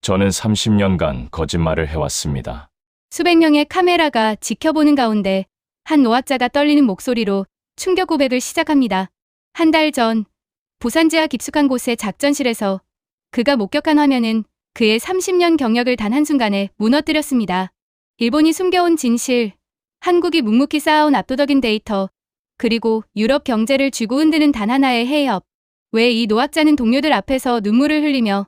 저는 30년간 거짓말을 해왔습니다. 수백 명의 카메라가 지켜보는 가운데 한 노학자가 떨리는 목소리로 충격 고백을 시작합니다. 한 달 전 부산 지하 깊숙한 곳의 작전실에서 그가 목격한 화면은 그의 30년 경력을 단 한순간에 무너뜨렸습니다. 일본이 숨겨온 진실, 한국이 묵묵히 쌓아온 압도적인 데이터, 그리고 유럽 경제를 쥐고 흔드는 단 하나의 해협. 왜 이 노학자는 동료들 앞에서 눈물을 흘리며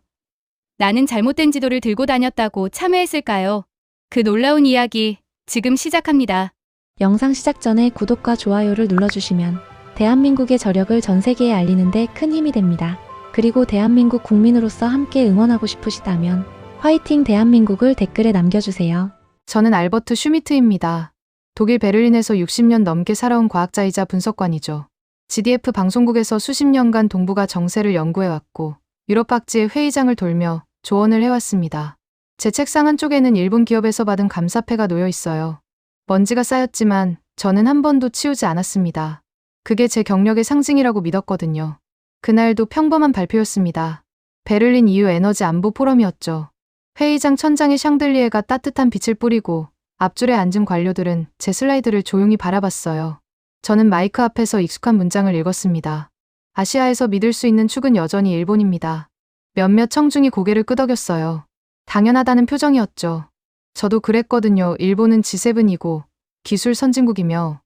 나는 잘못된 지도를 들고 다녔다고 참회했을까요? 그 놀라운 이야기 지금 시작합니다. 영상 시작 전에 구독과 좋아요를 눌러주시면 대한민국의 저력을 전 세계에 알리는 데 큰 힘이 됩니다. 그리고 대한민국 국민으로서 함께 응원하고 싶으시다면 화이팅 대한민국을 댓글에 남겨주세요. 저는 알버트 슈미트입니다. 독일 베를린에서 60년 넘게 살아온 과학자이자 분석관이죠. GDF 방송국에서 수십 년간 동북아 정세를 연구해왔고 유럽 각지의 회의장을 돌며 조언을 해왔습니다. 제 책상 한쪽에는 일본 기업에서 받은 감사패가 놓여 있어요. 먼지가 쌓였지만 저는 한 번도 치우지 않았습니다. 그게 제 경력의 상징이라고 믿었거든요. 그날도 평범한 발표였습니다. 베를린 EU 에너지 안보 포럼이었죠. 회의장 천장에 샹들리에가 따뜻한 빛을 뿌리고 앞줄에 앉은 관료들은 제 슬라이드를 조용히 바라봤어요. 저는 마이크 앞에서 익숙한 문장을 읽었습니다. 아시아에서 믿을 수 있는 축은 여전히 일본입니다. 몇몇 청중이 고개를 끄덕였어요. 당연하다는 표정이었죠. 저도 그랬거든요. 일본은 G7이고 기술 선진국이며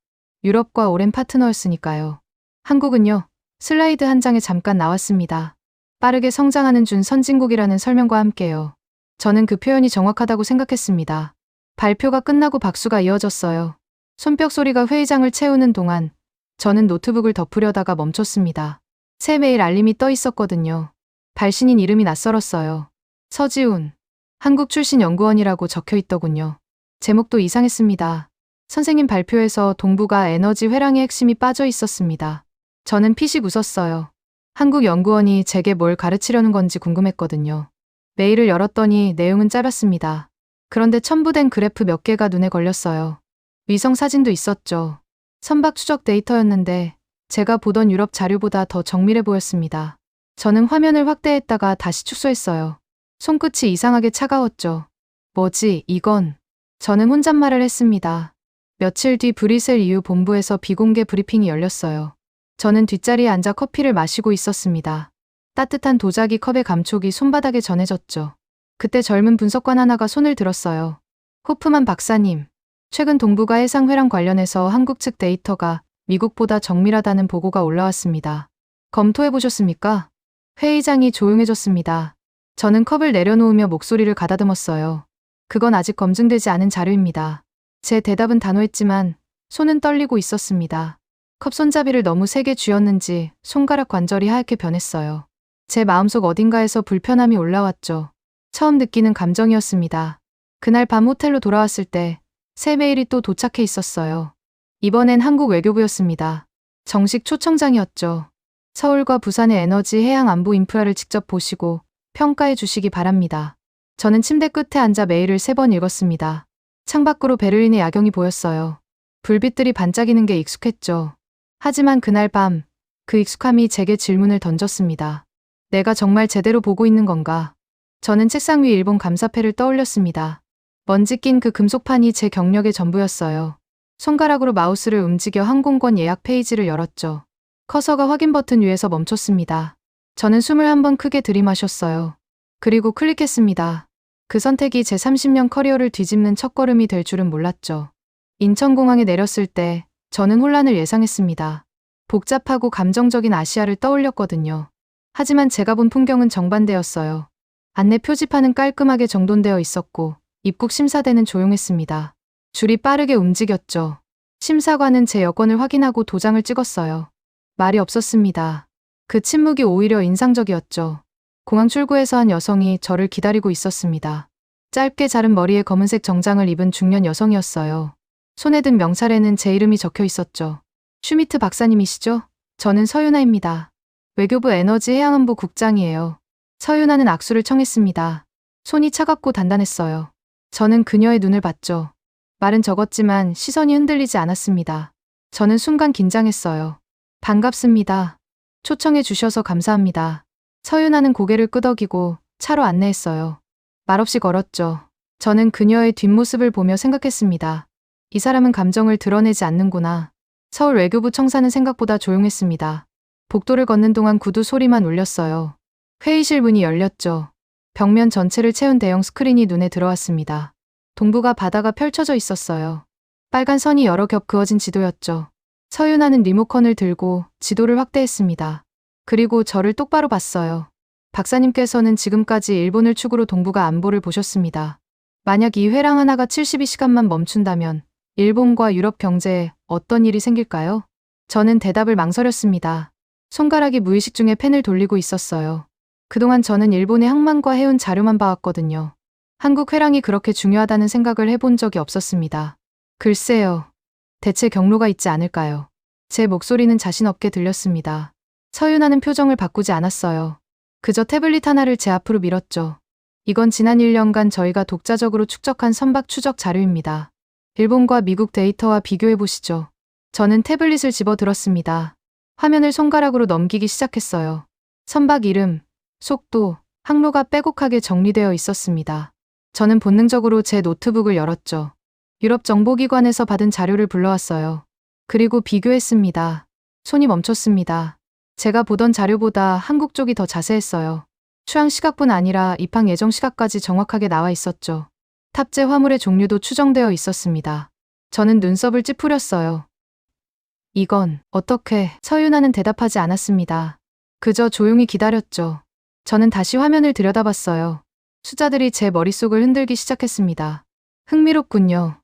유럽과 오랜 파트너였으니까요. 한국은요. 슬라이드 한 장에 잠깐 나왔습니다. 빠르게 성장하는 준 선진국이라는 설명과 함께요. 저는 그 표현이 정확하다고 생각했습니다. 발표가 끝나고 박수가 이어졌어요. 손뼉 소리가 회의장을 채우는 동안 저는 노트북을 덮으려다가 멈췄습니다. 새 메일 알림이 떠 있었거든요. 발신인 이름이 낯설었어요. 서지훈. 한국 출신 연구원이라고 적혀 있더군요. 제목도 이상했습니다. 선생님 발표에서 동북아 에너지 회랑의 핵심이 빠져 있었습니다. 저는 피식 웃었어요. 한국 연구원이 제게 뭘 가르치려는 건지 궁금했거든요. 메일을 열었더니 내용은 짧았습니다. 그런데 첨부된 그래프 몇 개가 눈에 걸렸어요. 위성 사진도 있었죠. 선박 추적 데이터였는데 제가 보던 유럽 자료보다 더 정밀해 보였습니다. 저는 화면을 확대했다가 다시 축소했어요. 손끝이 이상하게 차가웠죠. 뭐지, 이건? 저는 혼잣말을 했습니다. 며칠 뒤 브뤼셀 EU 본부에서 비공개 브리핑이 열렸어요. 저는 뒷자리에 앉아 커피를 마시고 있었습니다. 따뜻한 도자기 컵의 감촉이 손바닥에 전해졌죠. 그때 젊은 분석관 하나가 손을 들었어요. 호프만 박사님, 최근 동북아 해상회랑 관련해서 한국 측 데이터가 미국보다 정밀하다는 보고가 올라왔습니다. 검토해보셨습니까? 회의장이 조용해졌습니다. 저는 컵을 내려놓으며 목소리를 가다듬었어요. 그건 아직 검증되지 않은 자료입니다. 제 대답은 단호했지만 손은 떨리고 있었습니다. 컵 손잡이를 너무 세게 쥐었는지 손가락 관절이 하얗게 변했어요. 제 마음속 어딘가에서 불편함이 올라왔죠. 처음 느끼는 감정이었습니다. 그날 밤 호텔로 돌아왔을 때 새 메일이 또 도착해 있었어요. 이번엔 한국 외교부였습니다. 정식 초청장이었죠. 서울과 부산의 에너지 해양 안보 인프라를 직접 보시고 평가해 주시기 바랍니다. 저는 침대 끝에 앉아 메일을 3번 읽었습니다. 창밖으로 베를린의 야경이 보였어요. 불빛들이 반짝이는 게 익숙했죠. 하지만 그날 밤, 그 익숙함이 제게 질문을 던졌습니다. 내가 정말 제대로 보고 있는 건가? 저는 책상 위 일본 감사패를 떠올렸습니다. 먼지 낀 그 금속판이 제 경력의 전부였어요. 손가락으로 마우스를 움직여 항공권 예약 페이지를 열었죠. 커서가 확인 버튼 위에서 멈췄습니다. 저는 숨을 한 번 크게 들이마셨어요. 그리고 클릭했습니다. 그 선택이 제 30년 커리어를 뒤집는 첫걸음이 될 줄은 몰랐죠. 인천공항에 내렸을 때 저는 혼란을 예상했습니다. 복잡하고 감정적인 아시아를 떠올렸거든요. 하지만 제가 본 풍경은 정반대였어요. 안내 표지판은 깔끔하게 정돈되어 있었고 입국 심사대는 조용했습니다. 줄이 빠르게 움직였죠. 심사관은 제 여권을 확인하고 도장을 찍었어요. 말이 없었습니다. 그 침묵이 오히려 인상적이었죠. 공항 출구에서 한 여성이 저를 기다리고 있었습니다. 짧게 자른 머리에 검은색 정장을 입은 중년 여성이었어요. 손에 든 명찰에는 제 이름이 적혀 있었죠. 슈미트 박사님이시죠? 저는 서윤아입니다. 외교부 에너지 해양안보 국장이에요. 서윤아는 악수를 청했습니다. 손이 차갑고 단단했어요. 저는 그녀의 눈을 봤죠. 말은 적었지만 시선이 흔들리지 않았습니다. 저는 순간 긴장했어요. 반갑습니다. 초청해 주셔서 감사합니다. 서윤아는 고개를 끄덕이고 차로 안내했어요. 말없이 걸었죠. 저는 그녀의 뒷모습을 보며 생각했습니다. 이 사람은 감정을 드러내지 않는구나. 서울 외교부 청사는 생각보다 조용했습니다. 복도를 걷는 동안 구두 소리만 울렸어요. 회의실 문이 열렸죠. 벽면 전체를 채운 대형 스크린이 눈에 들어왔습니다. 동부가 바다가 펼쳐져 있었어요. 빨간 선이 여러 겹 그어진 지도였죠. 서윤아는 리모컨을 들고 지도를 확대했습니다. 그리고 저를 똑바로 봤어요. 박사님께서는 지금까지 일본을 축으로 동북아 안보를 보셨습니다. 만약 이 회랑 하나가 72시간만 멈춘다면 일본과 유럽 경제에 어떤 일이 생길까요? 저는 대답을 망설였습니다. 손가락이 무의식 중에 펜을 돌리고 있었어요. 그동안 저는 일본의 항만과 해운 자료만 봐왔거든요. 한국 회랑이 그렇게 중요하다는 생각을 해본 적이 없었습니다. 글쎄요. 대체 경로가 있지 않을까요? 제 목소리는 자신 없게 들렸습니다. 서윤아는 표정을 바꾸지 않았어요. 그저 태블릿 하나를 제 앞으로 밀었죠. 이건 지난 1년간 저희가 독자적으로 축적한 선박 추적 자료입니다. 일본과 미국 데이터와 비교해보시죠. 저는 태블릿을 집어들었습니다. 화면을 손가락으로 넘기기 시작했어요. 선박 이름, 속도, 항로가 빼곡하게 정리되어 있었습니다. 저는 본능적으로 제 노트북을 열었죠. 유럽 정보기관에서 받은 자료를 불러왔어요. 그리고 비교했습니다. 손이 멈췄습니다. 제가 보던 자료보다 한국 쪽이 더 자세했어요. 취항 시각뿐 아니라 입항 예정 시각까지 정확하게 나와 있었죠. 탑재 화물의 종류도 추정되어 있었습니다. 저는 눈썹을 찌푸렸어요. 이건 어떻게? 서윤아는 대답하지 않았습니다. 그저 조용히 기다렸죠. 저는 다시 화면을 들여다봤어요. 숫자들이 제 머릿속을 흔들기 시작했습니다. 흥미롭군요.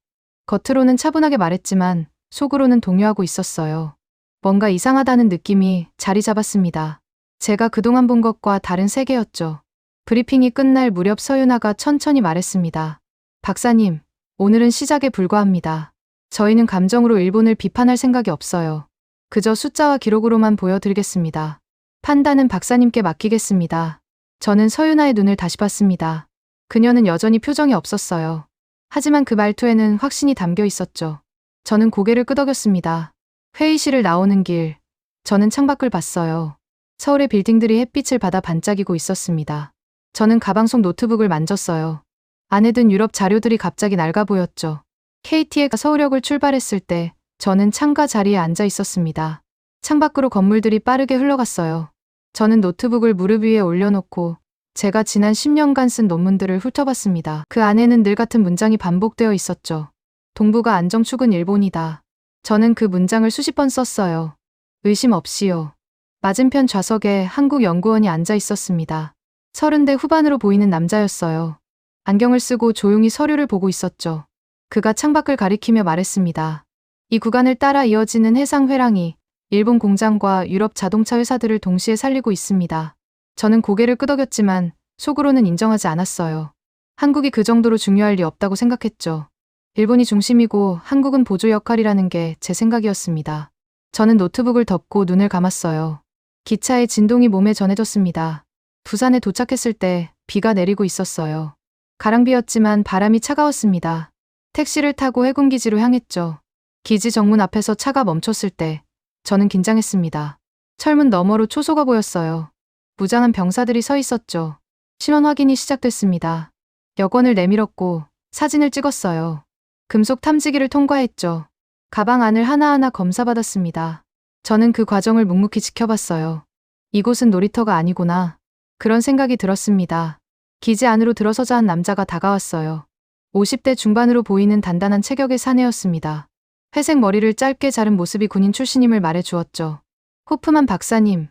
겉으로는 차분하게 말했지만 속으로는 동요하고 있었어요. 뭔가 이상하다는 느낌이 자리 잡았습니다. 제가 그동안 본 것과 다른 세계였죠. 브리핑이 끝날 무렵 서윤아가 천천히 말했습니다. 박사님, 오늘은 시작에 불과합니다. 저희는 감정으로 일본을 비판할 생각이 없어요. 그저 숫자와 기록으로만 보여드리겠습니다. 판단은 박사님께 맡기겠습니다. 저는 서윤아의 눈을 다시 봤습니다. 그녀는 여전히 표정이 없었어요. 하지만 그 말투에는 확신이 담겨 있었죠. 저는 고개를 끄덕였습니다. 회의실을 나오는 길, 저는 창밖을 봤어요. 서울의 빌딩들이 햇빛을 받아 반짝이고 있었습니다. 저는 가방 속 노트북을 만졌어요. 안에 든 유럽 자료들이 갑자기 낡아 보였죠. KTX가 서울역을 출발했을 때 저는 창가 자리에 앉아 있었습니다. 창밖으로 건물들이 빠르게 흘러갔어요. 저는 노트북을 무릎 위에 올려놓고 제가 지난 10년간 쓴 논문들을 훑어봤습니다. 그 안에는 늘 같은 문장이 반복되어 있었죠. 동부가 안정축은 일본이다. 저는 그 문장을 수십 번 썼어요. 의심 없이요. 맞은편 좌석에 한국 연구원이 앉아 있었습니다. 30대 후반으로 보이는 남자였어요. 안경을 쓰고 조용히 서류를 보고 있었죠. 그가 창밖을 가리키며 말했습니다. 이 구간을 따라 이어지는 해상 회랑이 일본 공장과 유럽 자동차 회사들을 동시에 살리고 있습니다. 저는 고개를 끄덕였지만 속으로는 인정하지 않았어요. 한국이 그 정도로 중요할 리 없다고 생각했죠. 일본이 중심이고 한국은 보조 역할이라는 게 제 생각이었습니다. 저는 노트북을 덮고 눈을 감았어요. 기차의 진동이 몸에 전해졌습니다. 부산에 도착했을 때 비가 내리고 있었어요. 가랑비였지만 바람이 차가웠습니다. 택시를 타고 해군기지로 향했죠. 기지 정문 앞에서 차가 멈췄을 때 저는 긴장했습니다. 철문 너머로 초소가 보였어요. 무장한 병사들이 서 있었죠. 신원 확인이 시작됐습니다. 여권을 내밀었고 사진을 찍었어요. 금속 탐지기를 통과했죠. 가방 안을 하나하나 검사받았습니다. 저는 그 과정을 묵묵히 지켜봤어요. 이곳은 놀이터가 아니구나. 그런 생각이 들었습니다. 기지 안으로 들어서자 한 남자가 다가왔어요. 50대 중반으로 보이는 단단한 체격의 사내였습니다. 회색 머리를 짧게 자른 모습이 군인 출신임을 말해 주었죠. 호프만 박사님,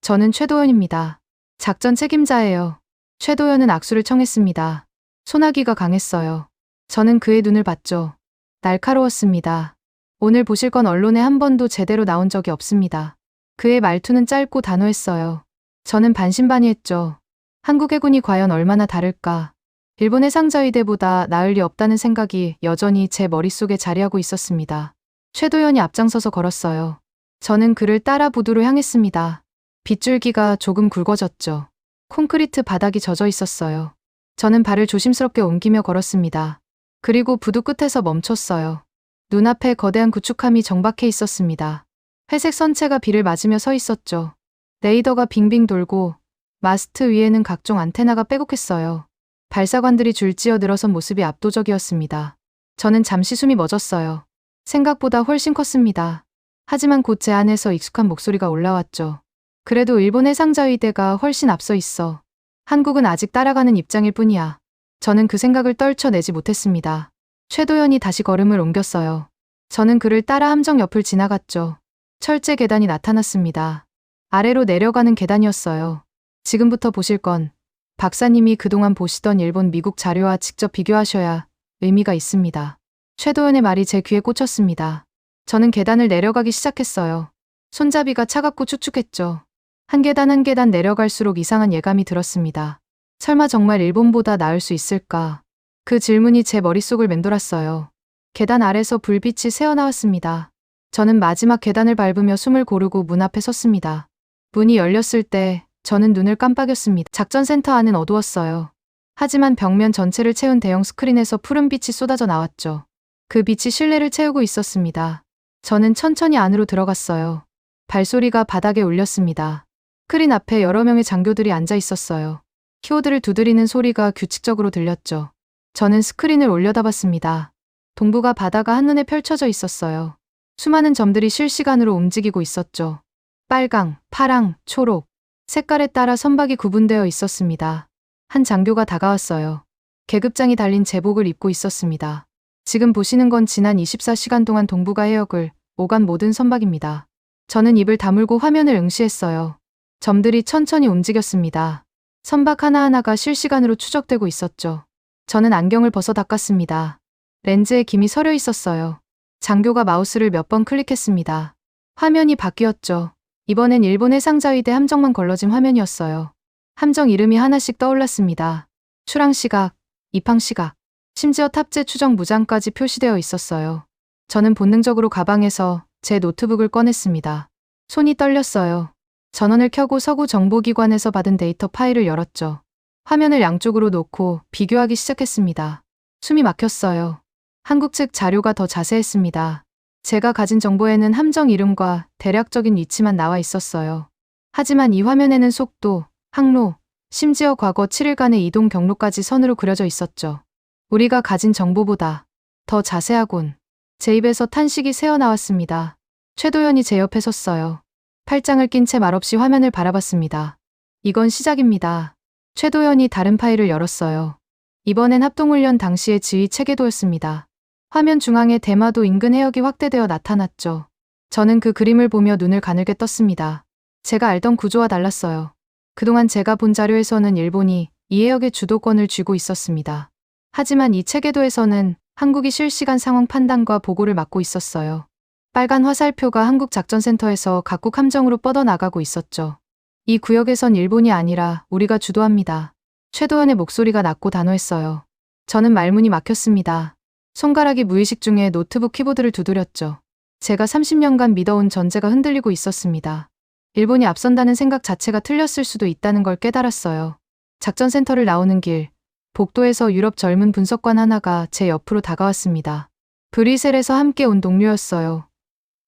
저는 최도연입니다. 작전 책임자예요. 최도연은 악수를 청했습니다. 소나기가 강했어요. 저는 그의 눈을 봤죠. 날카로웠습니다. 오늘 보실 건 언론에 한 번도 제대로 나온 적이 없습니다. 그의 말투는 짧고 단호했어요. 저는 반신반의했죠. 한국 해군이 과연 얼마나 다를까. 일본 해상자위대보다 나을 리 없다는 생각이 여전히 제 머릿속에 자리하고 있었습니다. 최도연이 앞장서서 걸었어요. 저는 그를 따라 부두로 향했습니다. 빗줄기가 조금 굵어졌죠. 콘크리트 바닥이 젖어 있었어요. 저는 발을 조심스럽게 옮기며 걸었습니다. 그리고 부두 끝에서 멈췄어요. 눈앞에 거대한 구축함이 정박해 있었습니다. 회색 선체가 비를 맞으며 서 있었죠. 레이더가 빙빙 돌고 마스트 위에는 각종 안테나가 빼곡했어요. 발사관들이 줄지어 늘어선 모습이 압도적이었습니다. 저는 잠시 숨이 멎었어요. 생각보다 훨씬 컸습니다. 하지만 곧 제 안에서 익숙한 목소리가 올라왔죠. 그래도 일본 해상자위대가 훨씬 앞서 있어. 한국은 아직 따라가는 입장일 뿐이야. 저는 그 생각을 떨쳐내지 못했습니다. 최도연이 다시 걸음을 옮겼어요. 저는 그를 따라 함정 옆을 지나갔죠. 철제 계단이 나타났습니다. 아래로 내려가는 계단이었어요. 지금부터 보실 건 박사님이 그동안 보시던 일본 미국 자료와 직접 비교하셔야 의미가 있습니다. 최도연의 말이 제 귀에 꽂혔습니다. 저는 계단을 내려가기 시작했어요. 손잡이가 차갑고 축축했죠. 한 계단 한 계단 내려갈수록 이상한 예감이 들었습니다. 설마 정말 일본보다 나을 수 있을까? 그 질문이 제 머릿속을 맴돌았어요. 계단 아래서 불빛이 새어나왔습니다. 저는 마지막 계단을 밟으며 숨을 고르고 문 앞에 섰습니다. 문이 열렸을 때 저는 눈을 깜빡였습니다. 작전센터 안은 어두웠어요. 하지만 벽면 전체를 채운 대형 스크린에서 푸른 빛이 쏟아져 나왔죠. 그 빛이 실내를 채우고 있었습니다. 저는 천천히 안으로 들어갔어요. 발소리가 바닥에 울렸습니다. 스크린 앞에 여러 명의 장교들이 앉아 있었어요. 키보드를 두드리는 소리가 규칙적으로 들렸죠. 저는 스크린을 올려다봤습니다. 동부가 바다가 한눈에 펼쳐져 있었어요. 수많은 점들이 실시간으로 움직이고 있었죠. 빨강, 파랑, 초록. 색깔에 따라 선박이 구분되어 있었습니다. 한 장교가 다가왔어요. 계급장이 달린 제복을 입고 있었습니다. 지금 보시는 건 지난 24시간 동안 동부가 해역을 오간 모든 선박입니다. 저는 입을 다물고 화면을 응시했어요. 점들이 천천히 움직였습니다. 선박 하나하나가 실시간으로 추적되고 있었죠. 저는 안경을 벗어 닦았습니다. 렌즈에 김이 서려 있었어요. 장교가 마우스를 몇 번 클릭했습니다. 화면이 바뀌었죠. 이번엔 일본 해상자위대 함정만 걸러진 화면이었어요. 함정 이름이 하나씩 떠올랐습니다. 출항시각, 입항시각, 심지어 탑재 추정 무장까지 표시되어 있었어요. 저는 본능적으로 가방에서 제 노트북을 꺼냈습니다. 손이 떨렸어요. 전원을 켜고 서구 정보기관에서 받은 데이터 파일을 열었죠. 화면을 양쪽으로 놓고 비교하기 시작했습니다. 숨이 막혔어요. 한국 측 자료가 더 자세했습니다. 제가 가진 정보에는 함정 이름과 대략적인 위치만 나와 있었어요. 하지만 이 화면에는 속도, 항로, 심지어 과거 7일간의 이동 경로까지 선으로 그려져 있었죠. 우리가 가진 정보보다 더 자세하군. 제 입에서 탄식이 새어나왔습니다. 최도연이 제 옆에 섰어요. 팔짱을 낀 채 말없이 화면을 바라봤습니다. 이건 시작입니다. 최도연이 다른 파일을 열었어요. 이번엔 합동훈련 당시의 지휘 체계도였습니다. 화면 중앙에 대마도 인근 해역이 확대되어 나타났죠. 저는 그 그림을 보며 눈을 가늘게 떴습니다. 제가 알던 구조와 달랐어요. 그동안 제가 본 자료에서는 일본이 이 해역의 주도권을 쥐고 있었습니다. 하지만 이 체계도에서는 한국이 실시간 상황 판단과 보고를 맡고 있었어요. 빨간 화살표가 한국 작전센터에서 각국 함정으로 뻗어나가고 있었죠. 이 구역에선 일본이 아니라 우리가 주도합니다. 최도연의 목소리가 낮고 단호했어요. 저는 말문이 막혔습니다. 손가락이 무의식 중에 노트북 키보드를 두드렸죠. 제가 30년간 믿어온 전제가 흔들리고 있었습니다. 일본이 앞선다는 생각 자체가 틀렸을 수도 있다는 걸 깨달았어요. 작전센터를 나오는 길, 복도에서 유럽 젊은 분석관 하나가 제 옆으로 다가왔습니다. 브뤼셀에서 함께 온 동료였어요.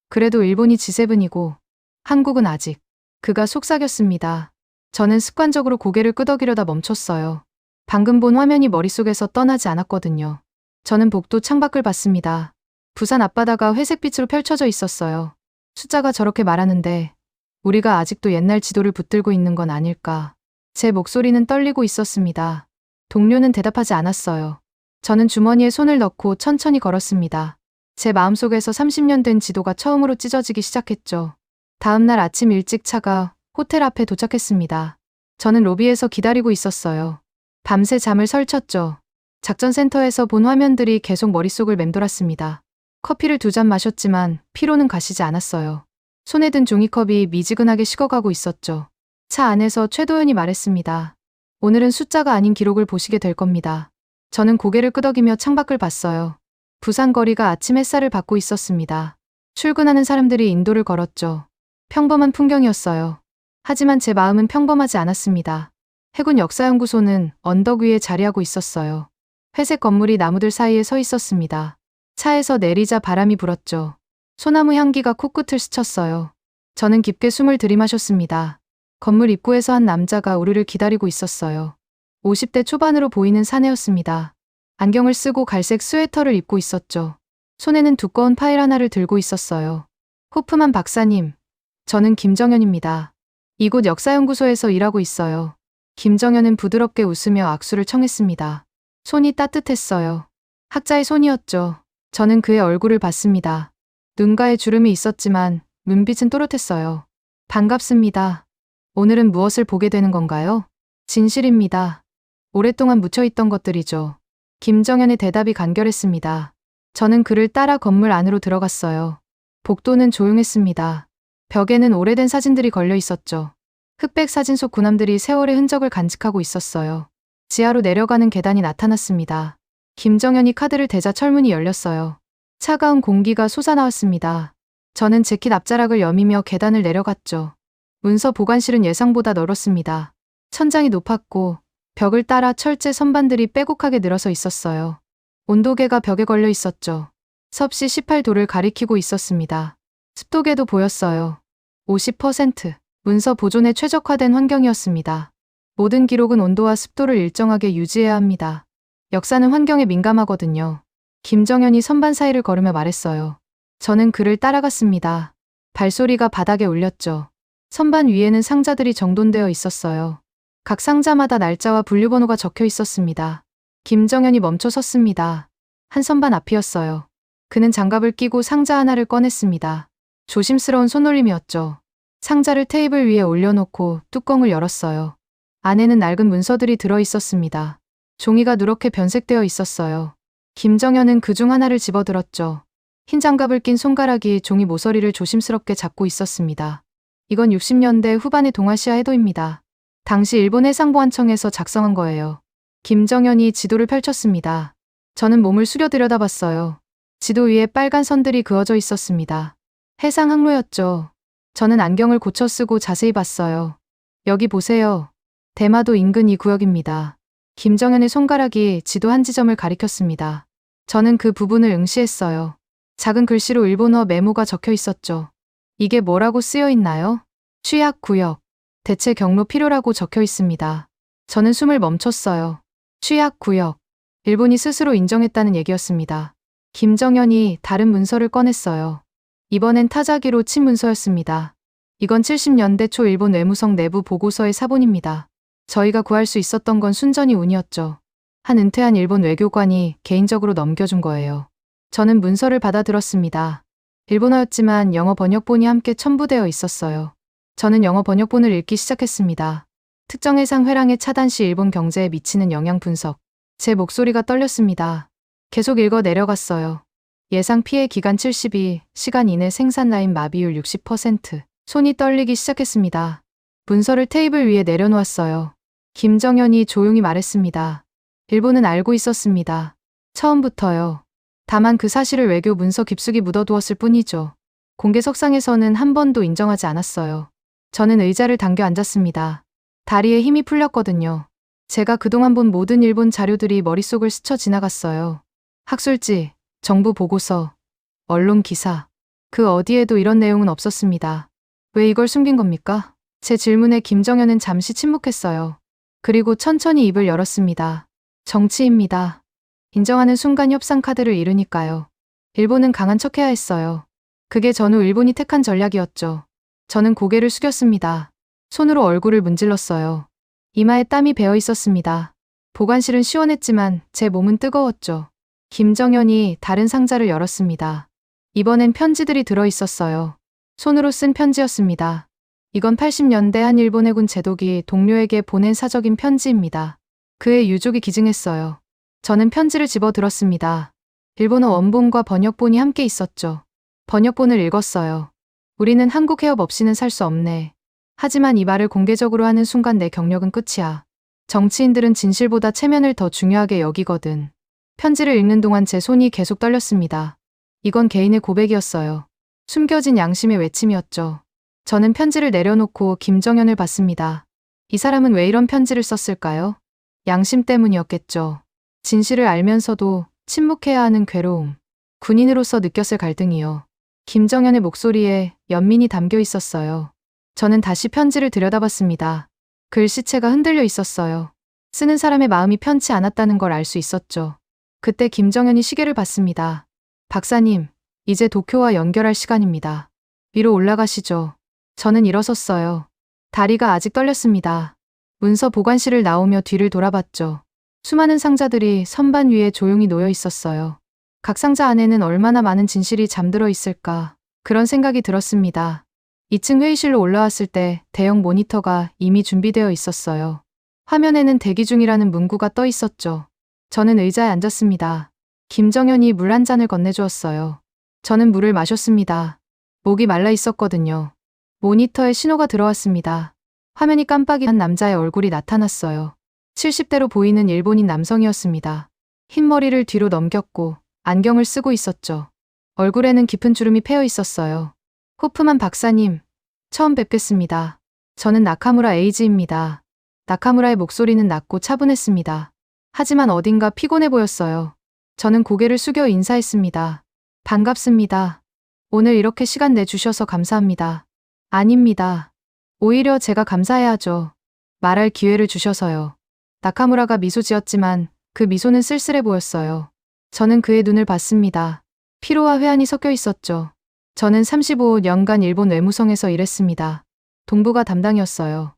그래도 일본이 G7이고 한국은 아직. 그가 속삭였습니다. 저는 습관적으로 고개를 끄덕이려다 멈췄어요. 방금 본 화면이 머릿속에서 떠나지 않았거든요. 저는 복도 창밖을 봤습니다. 부산 앞바다가 회색빛으로 펼쳐져 있었어요. 숫자가 저렇게 말하는데 우리가 아직도 옛날 지도를 붙들고 있는 건 아닐까. 제 목소리는 떨리고 있었습니다. 동료는 대답하지 않았어요. 저는 주머니에 손을 넣고 천천히 걸었습니다. 제 마음속에서 30년 된 지도가 처음으로 찢어지기 시작했죠. 다음 날 아침 일찍 차가 호텔 앞에 도착했습니다. 저는 로비에서 기다리고 있었어요. 밤새 잠을 설쳤죠. 작전센터에서 본 화면들이 계속 머릿속을 맴돌았습니다. 커피를 2잔 마셨지만 피로는 가시지 않았어요. 손에 든 종이컵이 미지근하게 식어가고 있었죠. 차 안에서 최도연이 말했습니다. 오늘은 숫자가 아닌 기록을 보시게 될 겁니다. 저는 고개를 끄덕이며 창밖을 봤어요. 부산 거리가 아침 햇살을 받고 있었습니다. 출근하는 사람들이 인도를 걸었죠. 평범한 풍경이었어요. 하지만 제 마음은 평범하지 않았습니다. 해군 역사연구소는 언덕 위에 자리하고 있었어요. 회색 건물이 나무들 사이에 서 있었습니다. 차에서 내리자 바람이 불었죠. 소나무 향기가 코끝을 스쳤어요. 저는 깊게 숨을 들이마셨습니다. 건물 입구에서 한 남자가 우리를 기다리고 있었어요. 50대 초반으로 보이는 사내였습니다. 안경을 쓰고 갈색 스웨터를 입고 있었죠. 손에는 두꺼운 파일 하나를 들고 있었어요. 호프만 박사님, 저는 김정현입니다. 이곳 역사연구소에서 일하고 있어요. 김정현은 부드럽게 웃으며 악수를 청했습니다. 손이 따뜻했어요. 학자의 손이었죠. 저는 그의 얼굴을 봤습니다. 눈가에 주름이 있었지만 눈빛은 또렷했어요. 반갑습니다. 오늘은 무엇을 보게 되는 건가요? 진실입니다. 오랫동안 묻혀있던 것들이죠. 김정현의 대답이 간결했습니다. 저는 그를 따라 건물 안으로 들어갔어요. 복도는 조용했습니다. 벽에는 오래된 사진들이 걸려 있었죠. 흑백 사진 속 군함들이 세월의 흔적을 간직하고 있었어요. 지하로 내려가는 계단이 나타났습니다. 김정현이 카드를 대자 철문이 열렸어요. 차가운 공기가 솟아나왔습니다. 저는 재킷 앞자락을 여미며 계단을 내려갔죠. 문서 보관실은 예상보다 넓었습니다. 천장이 높았고 벽을 따라 철제 선반들이 빼곡하게 늘어서 있었어요. 온도계가 벽에 걸려 있었죠. 섭씨 18도를 가리키고 있었습니다. 습도계도 보였어요. 50%. 문서 보존에 최적화된 환경이었습니다. 모든 기록은 온도와 습도를 일정하게 유지해야 합니다. 역사는 환경에 민감하거든요. 김정현이 선반 사이를 걸으며 말했어요. 저는 그를 따라갔습니다. 발소리가 바닥에 울렸죠. 선반 위에는 상자들이 정돈되어 있었어요. 각 상자마다 날짜와 분류번호가 적혀 있었습니다. 김정현이 멈춰 섰습니다. 한 선반 앞이었어요. 그는 장갑을 끼고 상자 하나를 꺼냈습니다. 조심스러운 손놀림이었죠. 상자를 테이블 위에 올려놓고 뚜껑을 열었어요. 안에는 낡은 문서들이 들어 있었습니다. 종이가 누렇게 변색되어 있었어요. 김정현은 그중 하나를 집어들었죠. 흰 장갑을 낀 손가락이 종이 모서리를 조심스럽게 잡고 있었습니다. 이건 60년대 후반의 동아시아 해도입니다. 당시 일본 해상보안청에서 작성한 거예요. 김정현이 지도를 펼쳤습니다. 저는 몸을 숙여 들여다봤어요. 지도 위에 빨간 선들이 그어져 있었습니다. 해상 항로였죠. 저는 안경을 고쳐 쓰고 자세히 봤어요. 여기 보세요. 대마도 인근 이 구역입니다. 김정현의 손가락이 지도 한 지점을 가리켰습니다. 저는 그 부분을 응시했어요. 작은 글씨로 일본어 메모가 적혀 있었죠. 이게 뭐라고 쓰여 있나요? 취약 구역. 대체 경로 필요라고 적혀 있습니다. 저는 숨을 멈췄어요. 취약 구역. 일본이 스스로 인정했다는 얘기였습니다. 김정현이 다른 문서를 꺼냈어요. 이번엔 타자기로 친 문서였습니다. 이건 70년대 초 일본 외무성 내부 보고서의 사본입니다. 저희가 구할 수 있었던 건 순전히 운이었죠. 한 은퇴한 일본 외교관이 개인적으로 넘겨준 거예요. 저는 문서를 받아들었습니다. 일본어였지만 영어 번역본이 함께 첨부되어 있었어요. 저는 영어 번역본을 읽기 시작했습니다. 특정 해상 회랑의 차단 시 일본 경제에 미치는 영향 분석. 제 목소리가 떨렸습니다. 계속 읽어 내려갔어요. 예상 피해 기간 72, 시간 이내 생산 라인 마비율 60%. 손이 떨리기 시작했습니다. 문서를 테이블 위에 내려놓았어요. 김정현이 조용히 말했습니다. 일본은 알고 있었습니다. 처음부터요. 다만 그 사실을 외교 문서 깊숙이 묻어두었을 뿐이죠. 공개석상에서는 한 번도 인정하지 않았어요. 저는 의자를 당겨 앉았습니다. 다리에 힘이 풀렸거든요. 제가 그동안 본 모든 일본 자료들이 머릿속을 스쳐 지나갔어요. 학술지, 정부 보고서, 언론 기사. 그 어디에도 이런 내용은 없었습니다. 왜 이걸 숨긴 겁니까? 제 질문에 김정현은 잠시 침묵했어요. 그리고 천천히 입을 열었습니다. 정치입니다. 인정하는 순간 협상 카드를 잃으니까요. 일본은 강한 척해야 했어요. 그게 전후 일본이 택한 전략이었죠. 저는 고개를 숙였습니다. 손으로 얼굴을 문질렀어요. 이마에 땀이 배어 있었습니다. 보관실은 시원했지만 제 몸은 뜨거웠죠. 김정현이 다른 상자를 열었습니다. 이번엔 편지들이 들어 있었어요. 손으로 쓴 편지였습니다. 이건 80년대 한 일본 해군 제독이 동료에게 보낸 사적인 편지입니다. 그의 유족이 기증했어요. 저는 편지를 집어들었습니다. 일본어 원본과 번역본이 함께 있었죠. 번역본을 읽었어요. 우리는 한국 해협 없이는 살 수 없네. 하지만 이 말을 공개적으로 하는 순간 내 경력은 끝이야. 정치인들은 진실보다 체면을 더 중요하게 여기거든. 편지를 읽는 동안 제 손이 계속 떨렸습니다. 이건 개인의 고백이었어요. 숨겨진 양심의 외침이었죠. 저는 편지를 내려놓고 김정현을 봤습니다. 이 사람은 왜 이런 편지를 썼을까요? 양심 때문이었겠죠. 진실을 알면서도 침묵해야 하는 괴로움. 군인으로서 느꼈을 갈등이요. 김정현의 목소리에 연민이 담겨 있었어요. 저는 다시 편지를 들여다봤습니다. 글씨체가 흔들려 있었어요. 쓰는 사람의 마음이 편치 않았다는 걸 알 수 있었죠. 그때 김정현이 시계를 봤습니다. 박사님, 이제 도쿄와 연결할 시간입니다. 위로 올라가시죠. 저는 일어섰어요. 다리가 아직 떨렸습니다. 문서 보관실을 나오며 뒤를 돌아봤죠. 수많은 상자들이 선반 위에 조용히 놓여 있었어요. 각 상자 안에는 얼마나 많은 진실이 잠들어 있을까. 그런 생각이 들었습니다. 2층 회의실로 올라왔을 때 대형 모니터가 이미 준비되어 있었어요. 화면에는 대기 중이라는 문구가 떠 있었죠. 저는 의자에 앉았습니다. 김정현이 물 한 잔을 건네주었어요. 저는 물을 마셨습니다. 목이 말라 있었거든요. 모니터에 신호가 들어왔습니다. 화면이 깜빡이한 남자의 얼굴이 나타났어요. 70대로 보이는 일본인 남성이었습니다. 흰 머리를 뒤로 넘겼고 안경을 쓰고 있었죠. 얼굴에는 깊은 주름이 패여 있었어요. 호프만 박사님, 처음 뵙겠습니다. 저는 나카무라 에이지입니다. 나카무라의 목소리는 낮고 차분했습니다. 하지만 어딘가 피곤해 보였어요. 저는 고개를 숙여 인사했습니다. 반갑습니다. 오늘 이렇게 시간 내주셔서 감사합니다. 아닙니다. 오히려 제가 감사해야죠. 말할 기회를 주셔서요. 나카무라가 미소 지었지만 그 미소는 쓸쓸해 보였어요. 저는 그의 눈을 봤습니다. 피로와 회한이 섞여 있었죠. 저는 35년간 일본 외무성에서 일했습니다. 동부가 담당이었어요.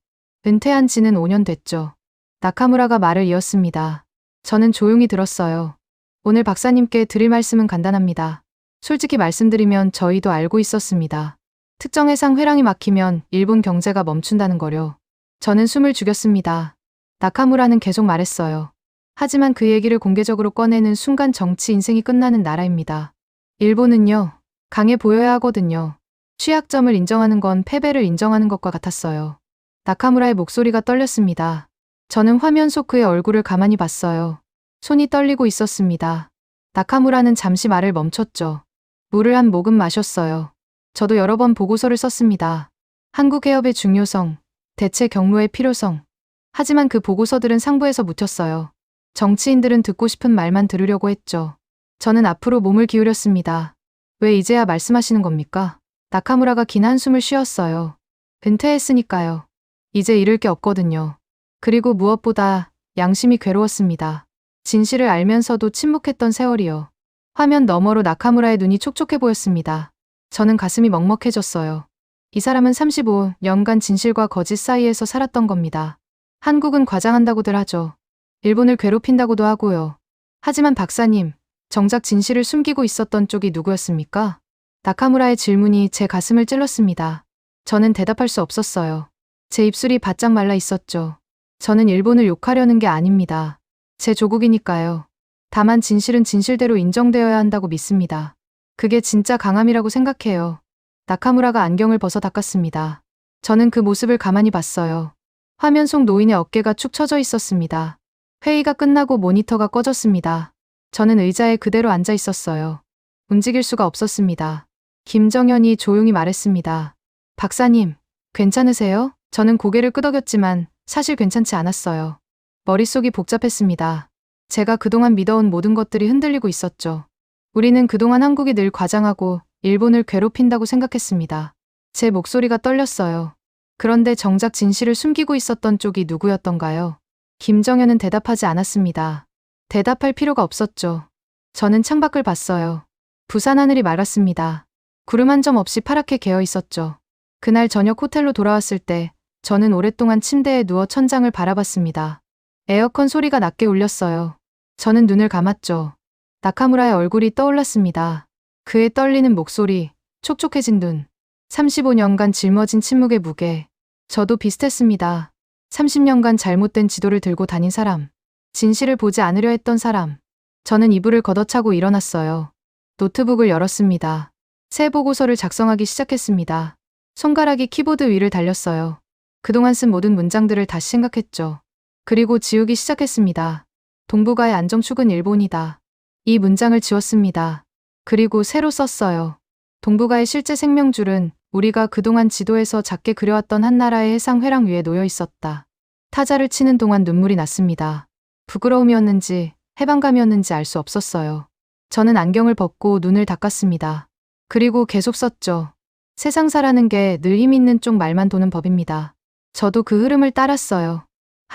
은퇴한 지는 5년 됐죠. 나카무라가 말을 이었습니다. 저는 조용히 들었어요. 오늘 박사님께 드릴 말씀은 간단합니다. 솔직히 말씀드리면 저희도 알고 있었습니다. 특정 해상 회랑이 막히면 일본 경제가 멈춘다는 거요. 저는 숨을 죽였습니다. 나카무라는 계속 말했어요. 하지만 그 얘기를 공개적으로 꺼내는 순간 정치 인생이 끝나는 나라입니다. 일본은요, 강해 보여야 하거든요. 취약점을 인정하는 건 패배를 인정하는 것과 같았어요. 나카무라의 목소리가 떨렸습니다. 저는 화면 속 그의 얼굴을 가만히 봤어요. 손이 떨리고 있었습니다. 나카무라는 잠시 말을 멈췄죠. 물을 한 모금 마셨어요. 저도 여러 번 보고서를 썼습니다. 한국 해협의 중요성, 대체 경로의 필요성. 하지만 그 보고서들은 상부에서 묻혔어요. 정치인들은 듣고 싶은 말만 들으려고 했죠. 저는 앞으로 몸을 기울였습니다. 왜 이제야 말씀하시는 겁니까? 나카무라가 긴 한숨을 쉬었어요. 은퇴했으니까요. 이제 잃을 게 없거든요. 그리고 무엇보다 양심이 괴로웠습니다. 진실을 알면서도 침묵했던 세월이요. 화면 너머로 나카무라의 눈이 촉촉해 보였습니다. 저는 가슴이 먹먹해졌어요. 이 사람은 35년간 진실과 거짓 사이에서 살았던 겁니다. 한국은 과장한다고들 하죠. 일본을 괴롭힌다고도 하고요. 하지만 박사님, 정작 진실을 숨기고 있었던 쪽이 누구였습니까? 나카무라의 질문이 제 가슴을 찔렀습니다. 저는 대답할 수 없었어요. 제 입술이 바짝 말라 있었죠. 저는 일본을 욕하려는 게 아닙니다. 제 조국이니까요. 다만 진실은 진실대로 인정되어야 한다고 믿습니다. 그게 진짜 강함이라고 생각해요. 나카무라가 안경을 벗어 닦았습니다. 저는 그 모습을 가만히 봤어요. 화면 속 노인의 어깨가 축 처져 있었습니다. 회의가 끝나고 모니터가 꺼졌습니다. 저는 의자에 그대로 앉아 있었어요. 움직일 수가 없었습니다. 김정현이 조용히 말했습니다. 박사님, 괜찮으세요? 저는 고개를 끄덕였지만 사실 괜찮지 않았어요. 머릿속이 복잡했습니다. 제가 그동안 믿어온 모든 것들이 흔들리고 있었죠. 우리는 그동안 한국이 늘 과장하고 일본을 괴롭힌다고 생각했습니다. 제 목소리가 떨렸어요. 그런데 정작 진실을 숨기고 있었던 쪽이 누구였던가요? 김정현은 대답하지 않았습니다. 대답할 필요가 없었죠. 저는 창밖을 봤어요. 부산 하늘이 맑았습니다. 구름 한 점 없이 파랗게 개어 있었죠. 그날 저녁 호텔로 돌아왔을 때 저는 오랫동안 침대에 누워 천장을 바라봤습니다. 에어컨 소리가 낮게 울렸어요. 저는 눈을 감았죠. 나카무라의 얼굴이 떠올랐습니다. 그의 떨리는 목소리, 촉촉해진 눈, 35년간 짊어진 침묵의 무게. 저도 비슷했습니다. 30년간 잘못된 지도를 들고 다닌 사람, 진실을 보지 않으려 했던 사람. 저는 이불을 걷어차고 일어났어요. 노트북을 열었습니다. 새 보고서를 작성하기 시작했습니다. 손가락이 키보드 위를 달렸어요. 그동안 쓴 모든 문장들을 다시 생각했죠. 그리고 지우기 시작했습니다. 동북아의 안정축은 일본이다. 이 문장을 지웠습니다. 그리고 새로 썼어요. 동북아의 실제 생명줄은 우리가 그동안 지도에서 작게 그려왔던 한 나라의 해상 회랑 위에 놓여 있었다. 타자를 치는 동안 눈물이 났습니다. 부끄러움이었는지 해방감이었는지 알 수 없었어요. 저는 안경을 벗고 눈을 닦았습니다. 그리고 계속 썼죠. 세상사라는 게 늘 힘 있는 쪽 말만 도는 법입니다. 저도 그 흐름을 따랐어요.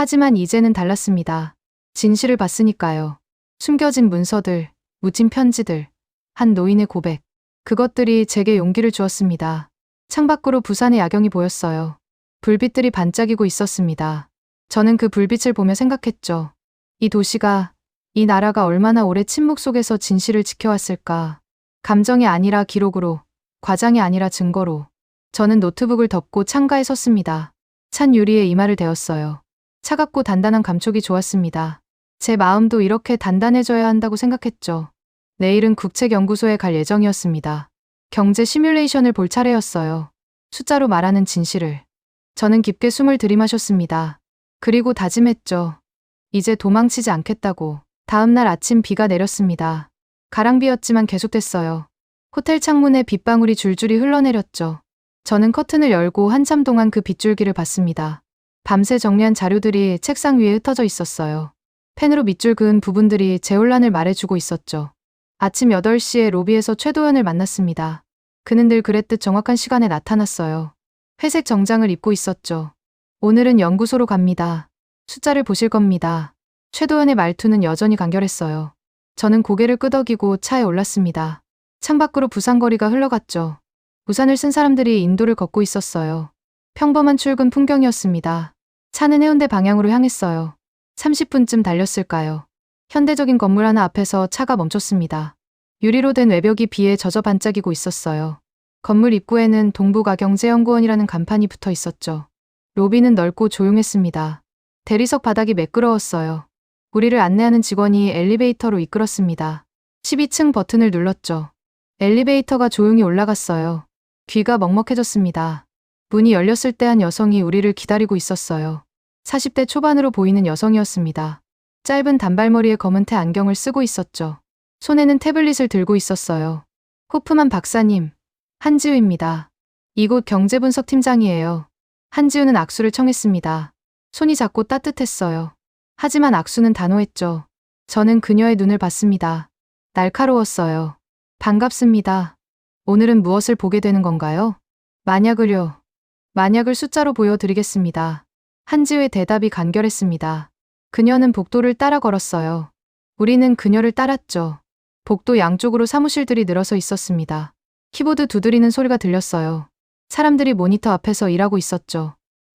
하지만 이제는 달랐습니다. 진실을 봤으니까요. 숨겨진 문서들, 묻힌 편지들, 한 노인의 고백. 그것들이 제게 용기를 주었습니다. 창밖으로 부산의 야경이 보였어요. 불빛들이 반짝이고 있었습니다. 저는 그 불빛을 보며 생각했죠. 이 도시가, 이 나라가 얼마나 오래 침묵 속에서 진실을 지켜왔을까. 감정이 아니라 기록으로, 과장이 아니라 증거로. 저는 노트북을 덮고 창가에 섰습니다. 찬 유리에 이마를 대었어요. 차갑고 단단한 감촉이 좋았습니다. 제 마음도 이렇게 단단해져야 한다고 생각했죠. 내일은 국책연구소에 갈 예정이었습니다. 경제 시뮬레이션을 볼 차례였어요. 숫자로 말하는 진실을. 저는 깊게 숨을 들이마셨습니다. 그리고 다짐했죠. 이제 도망치지 않겠다고. 다음 날 아침 비가 내렸습니다. 가랑비였지만 계속됐어요. 호텔 창문에 빗방울이 줄줄이 흘러내렸죠. 저는 커튼을 열고 한참 동안 그 빗줄기를 봤습니다. 밤새 정리한 자료들이 책상 위에 흩어져 있었어요. 펜으로 밑줄 그은 부분들이 제 혼란을 말해주고 있었죠. 아침 8시에 로비에서 최도연을 만났습니다. 그는 늘 그랬듯 정확한 시간에 나타났어요. 회색 정장을 입고 있었죠. 오늘은 연구소로 갑니다. 숫자를 보실 겁니다. 최도연의 말투는 여전히 간결했어요. 저는 고개를 끄덕이고 차에 올랐습니다. 창밖으로 부산거리가 흘러갔죠. 우산을 쓴 사람들이 인도를 걷고 있었어요. 평범한 출근 풍경이었습니다. 차는 해운대 방향으로 향했어요. 30분쯤 달렸을까요? 현대적인 건물 하나 앞에서 차가 멈췄습니다. 유리로 된 외벽이 비에 젖어 반짝이고 있었어요. 건물 입구에는 동부가경제연구원이라는 간판이 붙어 있었죠. 로비는 넓고 조용했습니다. 대리석 바닥이 매끄러웠어요. 우리를 안내하는 직원이 엘리베이터로 이끌었습니다. 12층 버튼을 눌렀죠. 엘리베이터가 조용히 올라갔어요. 귀가 먹먹해졌습니다. 문이 열렸을 때 한 여성이 우리를 기다리고 있었어요. 40대 초반으로 보이는 여성이었습니다. 짧은 단발머리에 검은테 안경을 쓰고 있었죠. 손에는 태블릿을 들고 있었어요. 호프만 박사님, 한지우입니다. 이곳 경제분석팀장이에요. 한지우는 악수를 청했습니다. 손이 작고 따뜻했어요. 하지만 악수는 단호했죠. 저는 그녀의 눈을 봤습니다. 날카로웠어요. 반갑습니다. 오늘은 무엇을 보게 되는 건가요? 만약을요. 만약을 숫자로 보여드리겠습니다. 한지우의 대답이 간결했습니다. 그녀는 복도를 따라 걸었어요. 우리는 그녀를 따랐죠. 복도 양쪽으로 사무실들이 늘어서 있었습니다. 키보드 두드리는 소리가 들렸어요. 사람들이 모니터 앞에서 일하고 있었죠.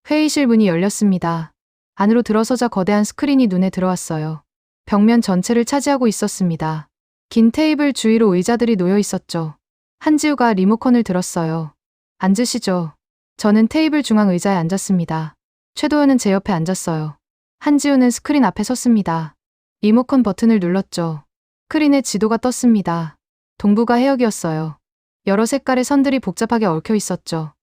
회의실 문이 열렸습니다. 안으로 들어서자 거대한 스크린이 눈에 들어왔어요. 벽면 전체를 차지하고 있었습니다. 긴 테이블 주위로 의자들이 놓여 있었죠. 한지우가 리모컨을 들었어요. 앉으시죠. 저는 테이블 중앙 의자에 앉았습니다. 최도연은 제 옆에 앉았어요. 한지우는 스크린 앞에 섰습니다. 리모컨 버튼을 눌렀죠. 스크린에 지도가 떴습니다. 동부가 해역이었어요. 여러 색깔의 선들이 복잡하게 얽혀 있었죠.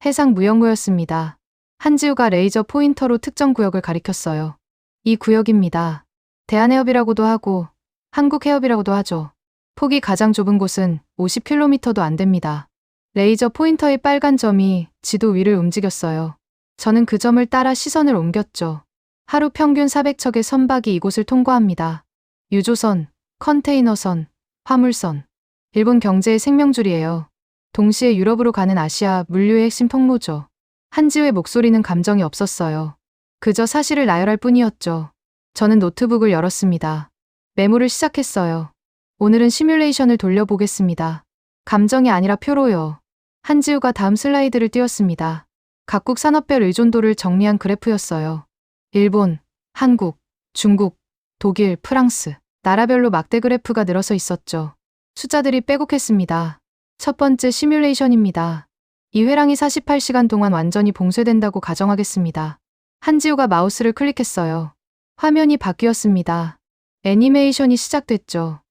해상 무역로였습니다. 한지우가 레이저 포인터로 특정 구역을 가리켰어요. 이 구역입니다. 대한해협이라고도 하고 한국해협이라고도 하죠. 폭이 가장 좁은 곳은 50km도 안 됩니다. 레이저 포인터의 빨간 점이 지도 위를 움직였어요. 저는 그 점을 따라 시선을 옮겼죠. 하루 평균 400척의 선박이 이곳을 통과합니다. 유조선, 컨테이너선, 화물선. 일본 경제의 생명줄이에요. 동시에 유럽으로 가는 아시아 물류의 핵심 통로죠. 한지우의 목소리는 감정이 없었어요. 그저 사실을 나열할 뿐이었죠. 저는 노트북을 열었습니다. 메모를 시작했어요. 오늘은 시뮬레이션을 돌려보겠습니다. 감정이 아니라 표로요. 한지우가 다음 슬라이드를 띄웠습니다. 각국 산업별 의존도를 정리한 그래프였어요. 일본, 한국, 중국, 독일, 프랑스. 나라별로 막대 그래프가 늘어서 있었죠. 숫자들이 빼곡했습니다. 첫 번째 시뮬레이션입니다. 이 회랑이 48시간 동안 완전히 봉쇄된다고 가정하겠습니다. 한지우가 마우스를 클릭했어요. 화면이 바뀌었습니다. 애니메이션이 시작됐죠.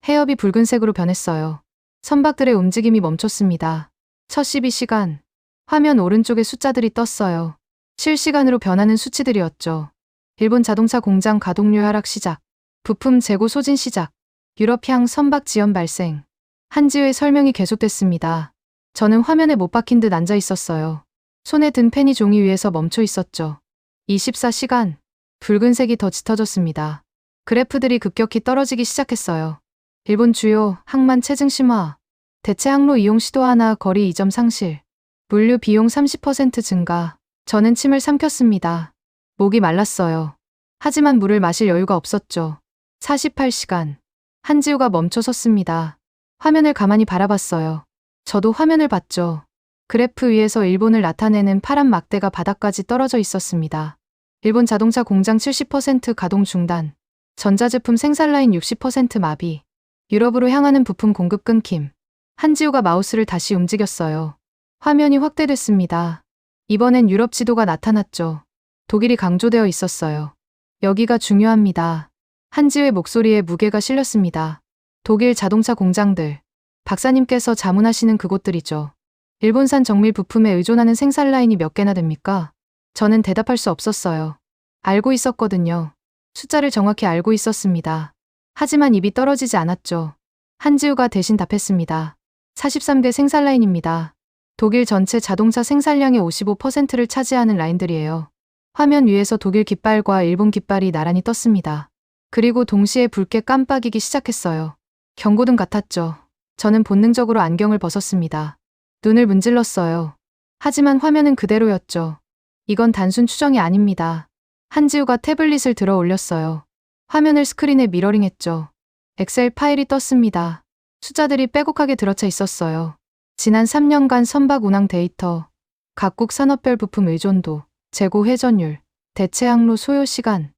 해협이 붉은색으로 변했어요. 선박들의 움직임이 멈췄습니다. 첫 12시간. 화면 오른쪽에 숫자들이 떴어요. 실시간으로 변하는 수치들이었죠. 일본 자동차 공장 가동률 하락 시작. 부품 재고 소진 시작. 유럽향 선박 지연 발생. 한지우의 설명이 계속됐습니다. 저는 화면에 못 박힌 듯 앉아 있었어요. 손에 든 펜이 종이 위에서 멈춰 있었죠. 24시간. 붉은색이 더 짙어졌습니다. 그래프들이 급격히 떨어지기 시작했어요. 일본 주요 항만 체증 심화. 대체 항로 이용 시도 하나 거리 2점 상실. 물류 비용 30% 증가. 저는 침을 삼켰습니다. 목이 말랐어요. 하지만 물을 마실 여유가 없었죠. 48시간. 한지우가 멈춰 섰습니다. 화면을 가만히 바라봤어요. 저도 화면을 봤죠. 그래프 위에서 일본을 나타내는 파란 막대가 바닥까지 떨어져 있었습니다. 일본 자동차 공장 70% 가동 중단. 전자제품 생산 라인 60% 마비. 유럽으로 향하는 부품 공급 끊김. 한지우가 마우스를 다시 움직였어요. 화면이 확대됐습니다. 이번엔 유럽 지도가 나타났죠. 독일이 강조되어 있었어요. 여기가 중요합니다. 한지우의 목소리에 무게가 실렸습니다. 독일 자동차 공장들. 박사님께서 자문하시는 그곳들이죠. 일본산 정밀 부품에 의존하는 생산 라인이 몇 개나 됩니까? 저는 대답할 수 없었어요. 알고 있었거든요. 숫자를 정확히 알고 있었습니다. 하지만 입이 떨어지지 않았죠. 한지우가 대신 답했습니다. 43개 생산 라인입니다. 독일 전체 자동차 생산량의 55%를 차지하는 라인들이에요. 화면 위에서 독일 깃발과 일본 깃발이 나란히 떴습니다. 그리고 동시에 붉게 깜빡이기 시작했어요. 경고등 같았죠. 저는 본능적으로 안경을 벗었습니다. 눈을 문질렀어요. 하지만 화면은 그대로였죠. 이건 단순 추정이 아닙니다. 한지우가 태블릿을 들어 올렸어요. 화면을 스크린에 미러링했죠. 엑셀 파일이 떴습니다. 숫자들이 빼곡하게 들어차 있었어요. 지난 3년간 선박 운항 데이터, 각국 산업별 부품 의존도, 재고 회전율, 대체 항로 소요 시간,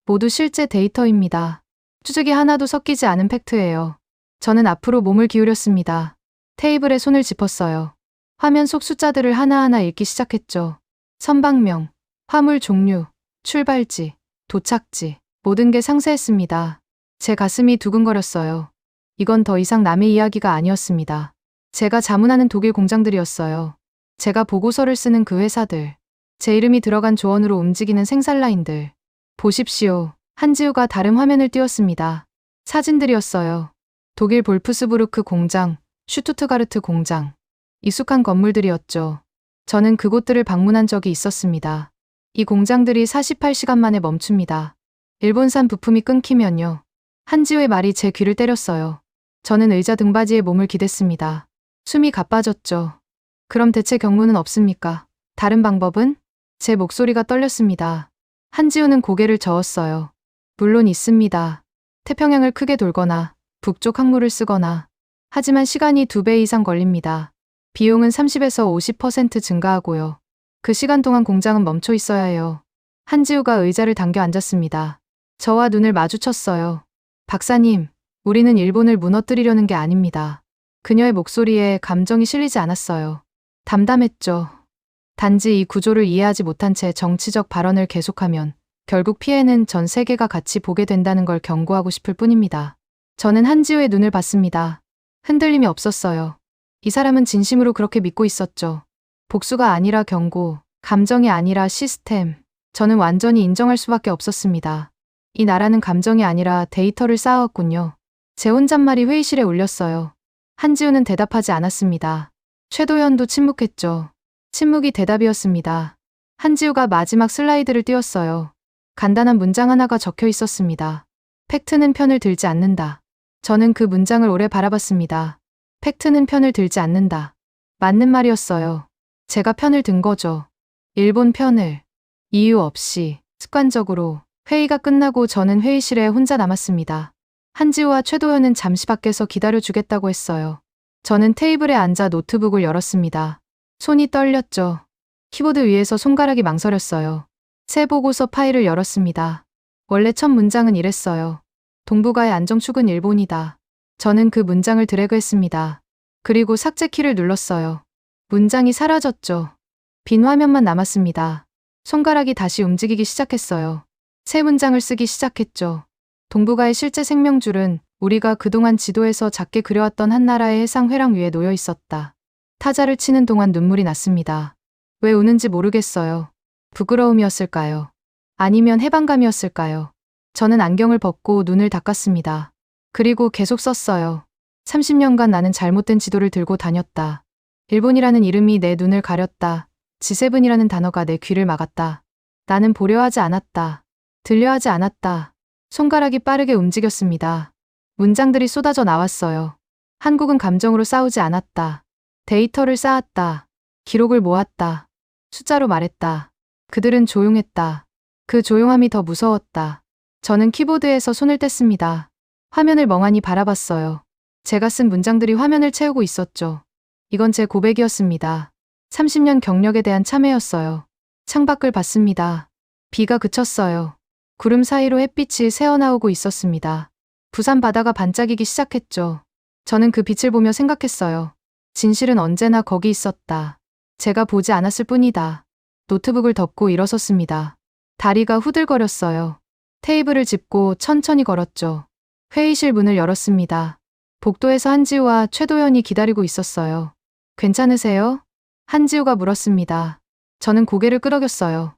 모두 실제 데이터입니다. 추측이 하나도 섞이지 않은 팩트예요. 저는 앞으로 몸을 기울였습니다. 테이블에 손을 짚었어요. 화면 속 숫자들을 하나하나 읽기 시작했죠. 선박명, 화물 종류, 출발지, 도착지, 모든 게 상세했습니다. 제 가슴이 두근거렸어요. 이건 더 이상 남의 이야기가 아니었습니다. 제가 자문하는 독일 공장들이었어요. 제가 보고서를 쓰는 그 회사들. 제 이름이 들어간 조언으로 움직이는 생산 라인들. 보십시오. 한지우가 다른 화면을 띄웠습니다. 사진들이었어요. 독일 볼프스부르크 공장, 슈투트가르트 공장. 익숙한 건물들이었죠. 저는 그곳들을 방문한 적이 있었습니다. 이 공장들이 48시간 만에 멈춥니다. 일본산 부품이 끊기면요. 한지우의 말이 제 귀를 때렸어요. 저는 의자 등받이에 몸을 기댔습니다. 숨이 가빠졌죠. 그럼 대체 경로는 없습니까? 다른 방법은? 제 목소리가 떨렸습니다. 한지우는 고개를 저었어요. 물론 있습니다. 태평양을 크게 돌거나 북쪽 항로를 쓰거나. 하지만 시간이 2배 이상 걸립니다. 비용은 30에서 50% 증가하고요. 그 시간 동안 공장은 멈춰 있어야 해요. 한지우가 의자를 당겨 앉았습니다. 저와 눈을 마주쳤어요. 박사님, 우리는 일본을 무너뜨리려는 게 아닙니다. 그녀의 목소리에 감정이 실리지 않았어요. 담담했죠. 단지 이 구조를 이해하지 못한 채 정치적 발언을 계속하면 결국 피해는 전 세계가 같이 보게 된다는 걸 경고하고 싶을 뿐입니다. 저는 한지우의 눈을 봤습니다. 흔들림이 없었어요. 이 사람은 진심으로 그렇게 믿고 있었죠. 복수가 아니라 경고, 감정이 아니라 시스템. 저는 완전히 인정할 수밖에 없었습니다. 이 나라는 감정이 아니라 데이터를 쌓아왔군요. 제 혼잣말이 회의실에 울렸어요. 한지우는 대답하지 않았습니다. 최도연도 침묵했죠. 침묵이 대답이었습니다. 한지우가 마지막 슬라이드를 띄웠어요. 간단한 문장 하나가 적혀 있었습니다. 팩트는 편을 들지 않는다. 저는 그 문장을 오래 바라봤습니다. 팩트는 편을 들지 않는다. 맞는 말이었어요. 제가 편을 든 거죠. 일본 편을. 이유 없이, 습관적으로. 회의가 끝나고 저는 회의실에 혼자 남았습니다. 한지우와 최도연은 잠시 밖에서 기다려주겠다고 했어요. 저는 테이블에 앉아 노트북을 열었습니다. 손이 떨렸죠. 키보드 위에서 손가락이 망설였어요. 새 보고서 파일을 열었습니다. 원래 첫 문장은 이랬어요. 동북아의 안정축은 일본이다. 저는 그 문장을 드래그했습니다. 그리고 삭제 키를 눌렀어요. 문장이 사라졌죠. 빈 화면만 남았습니다. 손가락이 다시 움직이기 시작했어요. 새 문장을 쓰기 시작했죠. 동북아의 실제 생명줄은 우리가 그동안 지도에서 작게 그려왔던 한 나라의 해상 회랑 위에 놓여 있었다. 타자를 치는 동안 눈물이 났습니다. 왜 우는지 모르겠어요. 부끄러움이었을까요? 아니면 해방감이었을까요? 저는 안경을 벗고 눈을 닦았습니다. 그리고 계속 썼어요. 30년간 나는 잘못된 지도를 들고 다녔다. 일본이라는 이름이 내 눈을 가렸다. G7이라는 단어가 내 귀를 막았다. 나는 보려 하지 않았다. 들려 하지 않았다. 손가락이 빠르게 움직였습니다. 문장들이 쏟아져 나왔어요. 한국은 감정으로 싸우지 않았다. 데이터를 쌓았다. 기록을 모았다. 숫자로 말했다. 그들은 조용했다. 그 조용함이 더 무서웠다. 저는 키보드에서 손을 뗐습니다. 화면을 멍하니 바라봤어요. 제가 쓴 문장들이 화면을 채우고 있었죠. 이건 제 고백이었습니다. 30년 경력에 대한 참회였어요. 창밖을 봤습니다. 비가 그쳤어요. 구름 사이로 햇빛이 새어나오고 있었습니다. 부산 바다가 반짝이기 시작했죠. 저는 그 빛을 보며 생각했어요. 진실은 언제나 거기 있었다. 제가 보지 않았을 뿐이다. 노트북을 덮고 일어섰습니다. 다리가 후들거렸어요. 테이블을 짚고 천천히 걸었죠. 회의실 문을 열었습니다. 복도에서 한지우와 최도연이 기다리고 있었어요. 괜찮으세요? 한지우가 물었습니다. 저는 고개를 끄덕였어요.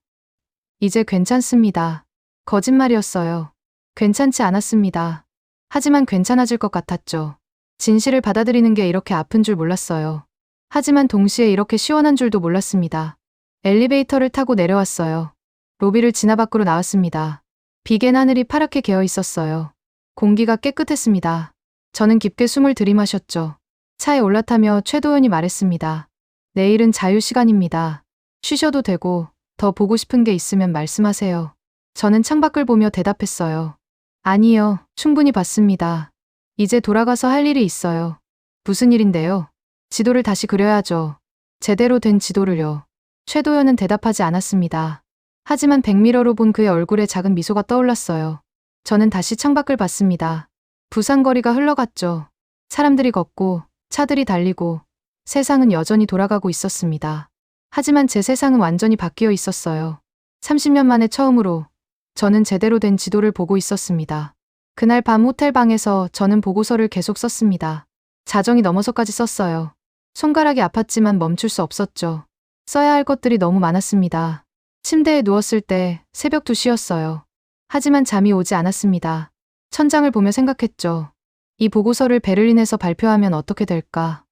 이제 괜찮습니다. 거짓말이었어요. 괜찮지 않았습니다. 하지만 괜찮아질 것 같았죠. 진실을 받아들이는 게 이렇게 아픈 줄 몰랐어요. 하지만 동시에 이렇게 시원한 줄도 몰랐습니다. 엘리베이터를 타고 내려왔어요. 로비를 지나 밖으로 나왔습니다. 비겐 하늘이 파랗게 개어 있었어요. 공기가 깨끗했습니다. 저는 깊게 숨을 들이마셨죠. 차에 올라타며 최도연이 말했습니다. 내일은 자유 시간입니다. 쉬셔도 되고 더 보고 싶은 게 있으면 말씀하세요. 저는 창밖을 보며 대답했어요. 아니요, 충분히 봤습니다. 이제 돌아가서 할 일이 있어요. 무슨 일인데요? 지도를 다시 그려야죠. 제대로 된 지도를요. 최도연은 대답하지 않았습니다. 하지만 백미러로 본 그의 얼굴에 작은 미소가 떠올랐어요. 저는 다시 창밖을 봤습니다. 부산 거리가 흘러갔죠. 사람들이 걷고 차들이 달리고 세상은 여전히 돌아가고 있었습니다. 하지만 제 세상은 완전히 바뀌어 있었어요. 30년 만에 처음으로 저는 제대로 된 지도를 보고 있었습니다. 그날 밤 호텔 방에서 저는 보고서를 계속 썼습니다. 자정이 넘어서까지 썼어요. 손가락이 아팠지만 멈출 수 없었죠. 써야 할 것들이 너무 많았습니다. 침대에 누웠을 때 새벽 2시였어요. 하지만 잠이 오지 않았습니다. 천장을 보며 생각했죠. 이 보고서를 베를린에서 발표하면 어떻게 될까?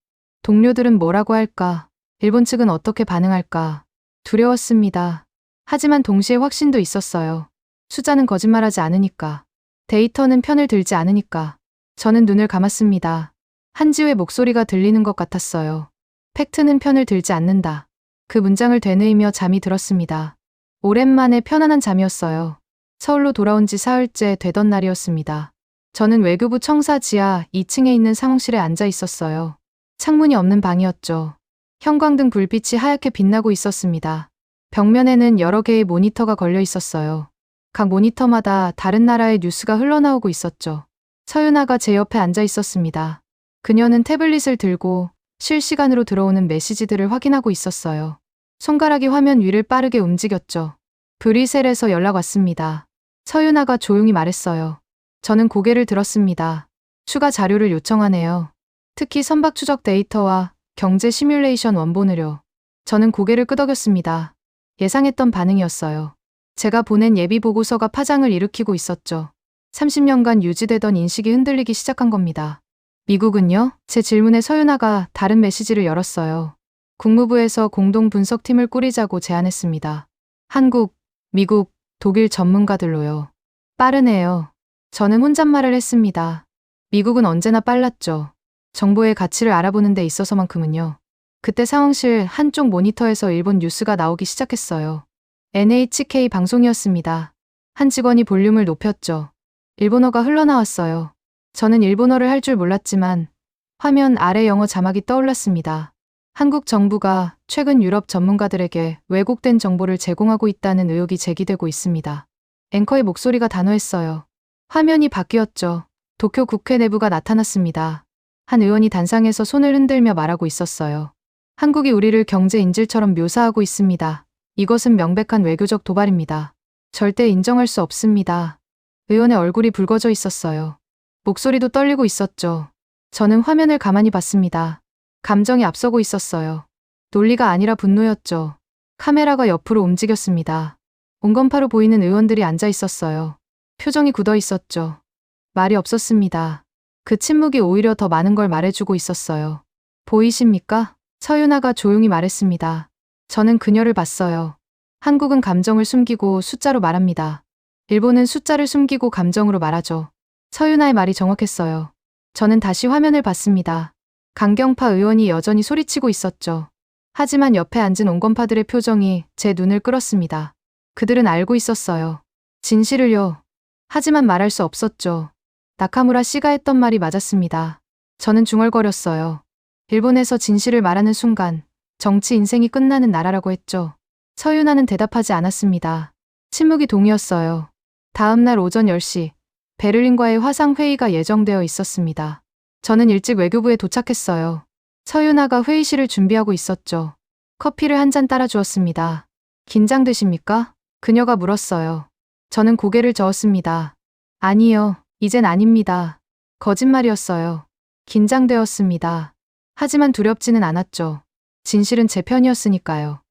동료들은 뭐라고 할까? 일본 측은 어떻게 반응할까? 두려웠습니다. 하지만 동시에 확신도 있었어요. 숫자는 거짓말하지 않으니까. 데이터는 편을 들지 않으니까. 저는 눈을 감았습니다. 한지우의 목소리가 들리는 것 같았어요. 팩트는 편을 들지 않는다. 그 문장을 되뇌이며 잠이 들었습니다. 오랜만에 편안한 잠이었어요. 서울로 돌아온 지 사흘째 되던 날이었습니다. 저는 외교부 청사 지하 2층에 있는 상황실에 앉아 있었어요. 창문이 없는 방이었죠. 형광등 불빛이 하얗게 빛나고 있었습니다. 벽면에는 여러 개의 모니터가 걸려 있었어요. 각 모니터마다 다른 나라의 뉴스가 흘러나오고 있었죠. 서윤아가 제 옆에 앉아 있었습니다. 그녀는 태블릿을 들고 실시간으로 들어오는 메시지들을 확인하고 있었어요. 손가락이 화면 위를 빠르게 움직였죠. 브뤼셀에서 연락 왔습니다. 서윤아가 조용히 말했어요. 저는 고개를 들었습니다. 추가 자료를 요청하네요. 특히 선박 추적 데이터와 경제 시뮬레이션 원본으로. 저는 고개를 끄덕였습니다. 예상했던 반응이었어요. 제가 보낸 예비 보고서가 파장을 일으키고 있었죠. 30년간 유지되던 인식이 흔들리기 시작한 겁니다. 미국은요? 제 질문에 서윤아가 다른 메시지를 열었어요. 국무부에서 공동 분석팀을 꾸리자고 제안했습니다. 한국, 미국, 독일 전문가들로요. 빠르네요. 저는 혼잣말을 했습니다. 미국은 언제나 빨랐죠. 정보의 가치를 알아보는 데 있어서만큼은요. 그때 상황실 한쪽 모니터에서 일본 뉴스가 나오기 시작했어요. NHK 방송이었습니다. 한 직원이 볼륨을 높였죠. 일본어가 흘러나왔어요. 저는 일본어를 할 줄 몰랐지만 화면 아래 영어 자막이 떠올랐습니다. 한국 정부가 최근 유럽 전문가들에게 왜곡된 정보를 제공하고 있다는 의혹이 제기되고 있습니다. 앵커의 목소리가 단호했어요. 화면이 바뀌었죠. 도쿄 국회 내부가 나타났습니다. 한 의원이 단상에서 손을 흔들며 말하고 있었어요. 한국이 우리를 경제 인질처럼 묘사하고 있습니다. 이것은 명백한 외교적 도발입니다. 절대 인정할 수 없습니다. 의원의 얼굴이 붉어져 있었어요. 목소리도 떨리고 있었죠. 저는 화면을 가만히 봤습니다. 감정이 앞서고 있었어요. 논리가 아니라 분노였죠. 카메라가 옆으로 움직였습니다. 온건파로 보이는 의원들이 앉아 있었어요. 표정이 굳어 있었죠. 말이 없었습니다. 그 침묵이 오히려 더 많은 걸 말해주고 있었어요. 보이십니까? 서윤아가 조용히 말했습니다. 저는 그녀를 봤어요. 한국은 감정을 숨기고 숫자로 말합니다. 일본은 숫자를 숨기고 감정으로 말하죠. 서윤아의 말이 정확했어요. 저는 다시 화면을 봤습니다. 강경파 의원이 여전히 소리치고 있었죠. 하지만 옆에 앉은 온건파들의 표정이 제 눈을 끌었습니다. 그들은 알고 있었어요. 진실을요. 하지만 말할 수 없었죠. 나카무라 씨가 했던 말이 맞았습니다. 저는 중얼거렸어요. 일본에서 진실을 말하는 순간 정치 인생이 끝나는 나라라고 했죠. 서유나는 대답하지 않았습니다. 침묵이 동이었어요. 다음 날 오전 10시 베를린과의 화상회의가 예정되어 있었습니다. 저는 일찍 외교부에 도착했어요. 서유나가 회의실을 준비하고 있었죠. 커피를 한 잔 따라 주었습니다. 긴장되십니까? 그녀가 물었어요. 저는 고개를 저었습니다. 아니요, 이젠 아닙니다. 거짓말이었어요. 긴장되었습니다. 하지만 두렵지는 않았죠. 진실은 제 편이었으니까요.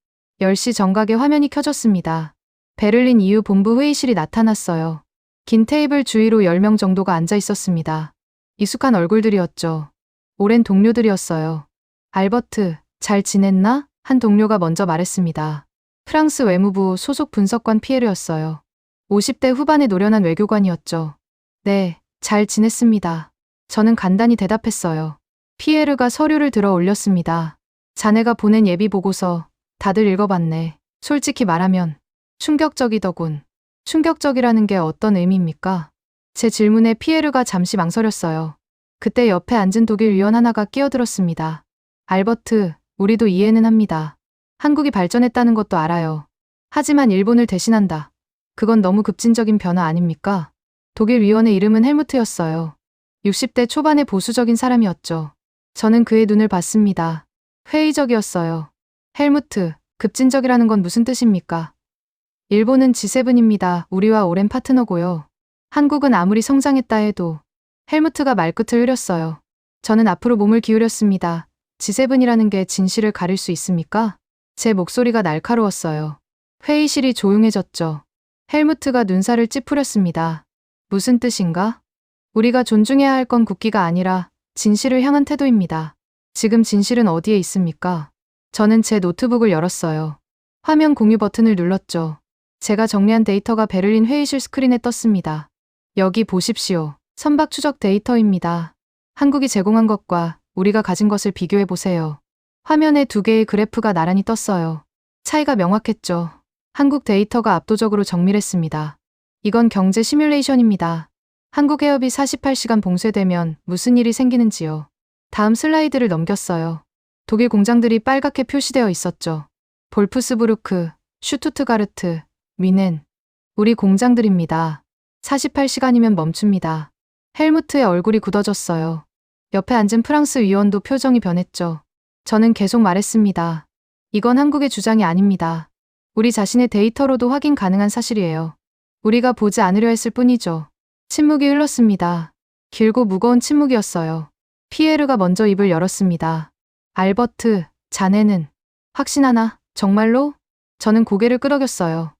10시 정각에 화면이 켜졌습니다. 베를린 EU 본부 회의실이 나타났어요. 긴 테이블 주위로 10명 정도가 앉아 있었습니다. 익숙한 얼굴들이었죠. 오랜 동료들이었어요. 알버트, 잘 지냈나? 한 동료가 먼저 말했습니다. 프랑스 외무부 소속 분석관 피에르였어요. 50대 후반의 노련한 외교관이었죠. 네, 잘 지냈습니다. 저는 간단히 대답했어요. 피에르가 서류를 들어 올렸습니다. 자네가 보낸 예비 보고서 다들 읽어봤네. 솔직히 말하면 충격적이더군. 충격적이라는 게 어떤 의미입니까? 제 질문에 피에르가 잠시 망설였어요. 그때 옆에 앉은 독일 위원 하나가 끼어들었습니다. 알버트, 우리도 이해는 합니다. 한국이 발전했다는 것도 알아요. 하지만 일본을 대신한다. 그건 너무 급진적인 변화 아닙니까? 독일 위원의 이름은 헬무트였어요. 60대 초반의 보수적인 사람이었죠. 저는 그의 눈을 봤습니다. 회의적이었어요. 헬무트, 급진적이라는 건 무슨 뜻입니까? 일본은 G7입니다. 우리와 오랜 파트너고요. 한국은 아무리 성장했다 해도 헬무트가 말끝을 흐렸어요. 저는 앞으로 몸을 기울였습니다. G7이라는 게 진실을 가릴 수 있습니까? 제 목소리가 날카로웠어요. 회의실이 조용해졌죠. 헬무트가 눈살을 찌푸렸습니다. 무슨 뜻인가? 우리가 존중해야 할 건 국기가 아니라 진실을 향한 태도입니다. 지금 진실은 어디에 있습니까? 저는 제 노트북을 열었어요. 화면 공유 버튼을 눌렀죠. 제가 정리한 데이터가 베를린 회의실 스크린에 떴습니다. 여기 보십시오. 선박 추적 데이터입니다. 한국이 제공한 것과 우리가 가진 것을 비교해 보세요. 화면에 두 개의 그래프가 나란히 떴어요. 차이가 명확했죠. 한국 데이터가 압도적으로 정밀했습니다. 이건 경제 시뮬레이션입니다. 한국 해협이 48시간 봉쇄되면 무슨 일이 생기는지요. 다음 슬라이드를 넘겼어요. 독일 공장들이 빨갛게 표시되어 있었죠. 볼프스부르크, 슈투트가르트, 위넨. 우리 공장들입니다. 48시간이면 멈춥니다. 헬무트의 얼굴이 굳어졌어요. 옆에 앉은 프랑스 위원도 표정이 변했죠. 저는 계속 말했습니다. 이건 한국의 주장이 아닙니다. 우리 자신의 데이터로도 확인 가능한 사실이에요. 우리가 보지 않으려 했을 뿐이죠. 침묵이 흘렀습니다. 길고 무거운 침묵이었어요. 피에르가 먼저 입을 열었습니다. 알버트, 자네는 확신하나? 정말로? 저는 고개를 끄덕였어요.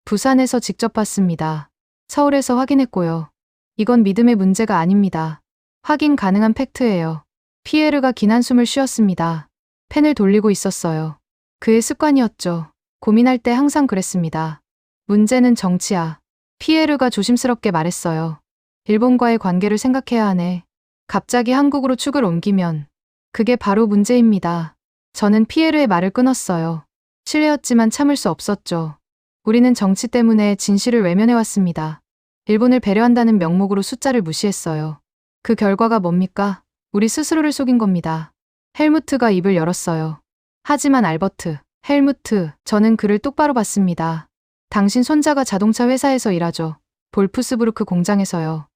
부산에서 직접 봤습니다. 서울에서 확인했고요. 이건 믿음의 문제가 아닙니다. 확인 가능한 팩트예요. 피에르가 긴 한숨을 쉬었습니다. 펜을 돌리고 있었어요. 그의 습관이었죠. 고민할 때 항상 그랬습니다. 문제는 정치야. 피에르가 조심스럽게 말했어요. 일본과의 관계를 생각해야 하네. 갑자기 한국으로 축을 옮기면 그게 바로 문제입니다. 저는 피에르의 말을 끊었어요. 실례였지만 참을 수 없었죠. 우리는 정치 때문에 진실을 외면해왔습니다. 일본을 배려한다는 명목으로 숫자를 무시했어요. 그 결과가 뭡니까? 우리 스스로를 속인 겁니다. 헬무트가 입을 열었어요. 하지만 알버트, 헬무트, 저는 그를 똑바로 봤습니다. 당신 손자가 자동차 회사에서 일하죠. 볼프스부르크 공장에서요.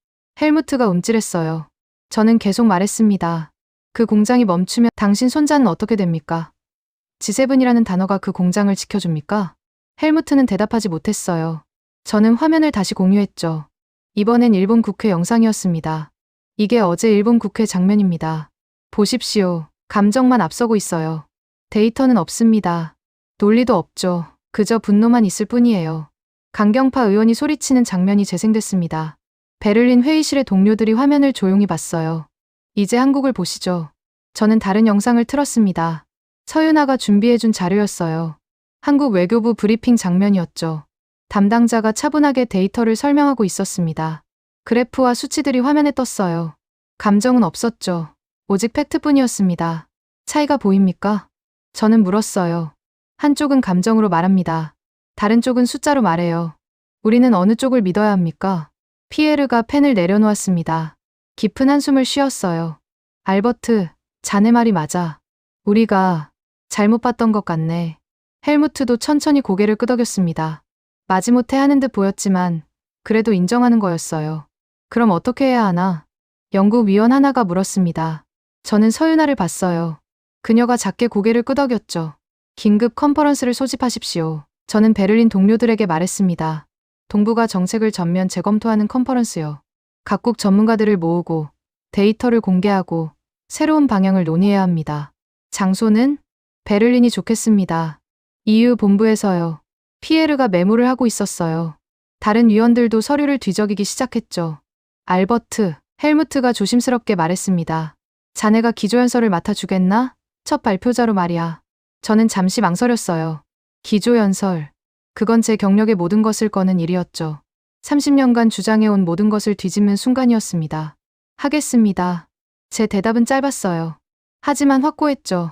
헬무트가 움찔했어요. 저는 계속 말했습니다. 그 공장이 멈추면 당신 손자는 어떻게 됩니까? G7이라는 단어가 그 공장을 지켜줍니까? 헬무트는 대답하지 못했어요. 저는 화면을 다시 공유했죠. 이번엔 일본 국회 영상이었습니다. 이게 어제 일본 국회 장면입니다. 보십시오. 감정만 앞서고 있어요. 데이터는 없습니다. 논리도 없죠. 그저 분노만 있을 뿐이에요. 강경파 의원이 소리치는 장면이 재생됐습니다. 베를린 회의실의 동료들이 화면을 조용히 봤어요. 이제 한국을 보시죠. 저는 다른 영상을 틀었습니다. 서윤아가 준비해준 자료였어요. 한국 외교부 브리핑 장면이었죠. 담당자가 차분하게 데이터를 설명하고 있었습니다. 그래프와 수치들이 화면에 떴어요. 감정은 없었죠. 오직 팩트뿐이었습니다. 차이가 보입니까? 저는 물었어요. 한쪽은 감정으로 말합니다. 다른 쪽은 숫자로 말해요. 우리는 어느 쪽을 믿어야 합니까? 피에르가 펜을 내려놓았습니다. 깊은 한숨을 쉬었어요. 알버트, 자네 말이 맞아. 우리가 잘못 봤던 것 같네. 헬무트도 천천히 고개를 끄덕였습니다. 마지못해 하는 듯 보였지만 그래도 인정하는 거였어요. 그럼 어떻게 해야 하나? 연구위원 하나가 물었습니다. 저는 서윤아를 봤어요. 그녀가 작게 고개를 끄덕였죠. 긴급 컨퍼런스를 소집하십시오. 저는 베를린 동료들에게 말했습니다. 동부가 정책을 전면 재검토하는 컨퍼런스요. 각국 전문가들을 모으고 데이터를 공개하고 새로운 방향을 논의해야 합니다. 장소는? 베를린이 좋겠습니다. EU 본부에서요. 피에르가 메모를 하고 있었어요. 다른 위원들도 서류를 뒤적이기 시작했죠. 알버트, 헬무트가 조심스럽게 말했습니다. 자네가 기조연설을 맡아주겠나? 첫 발표자로 말이야. 저는 잠시 망설였어요. 기조연설. 그건 제 경력의 모든 것을 거는 일이었죠. 30년간 주장해온 모든 것을 뒤집는 순간이었습니다. 하겠습니다. 제 대답은 짧았어요. 하지만 확고했죠.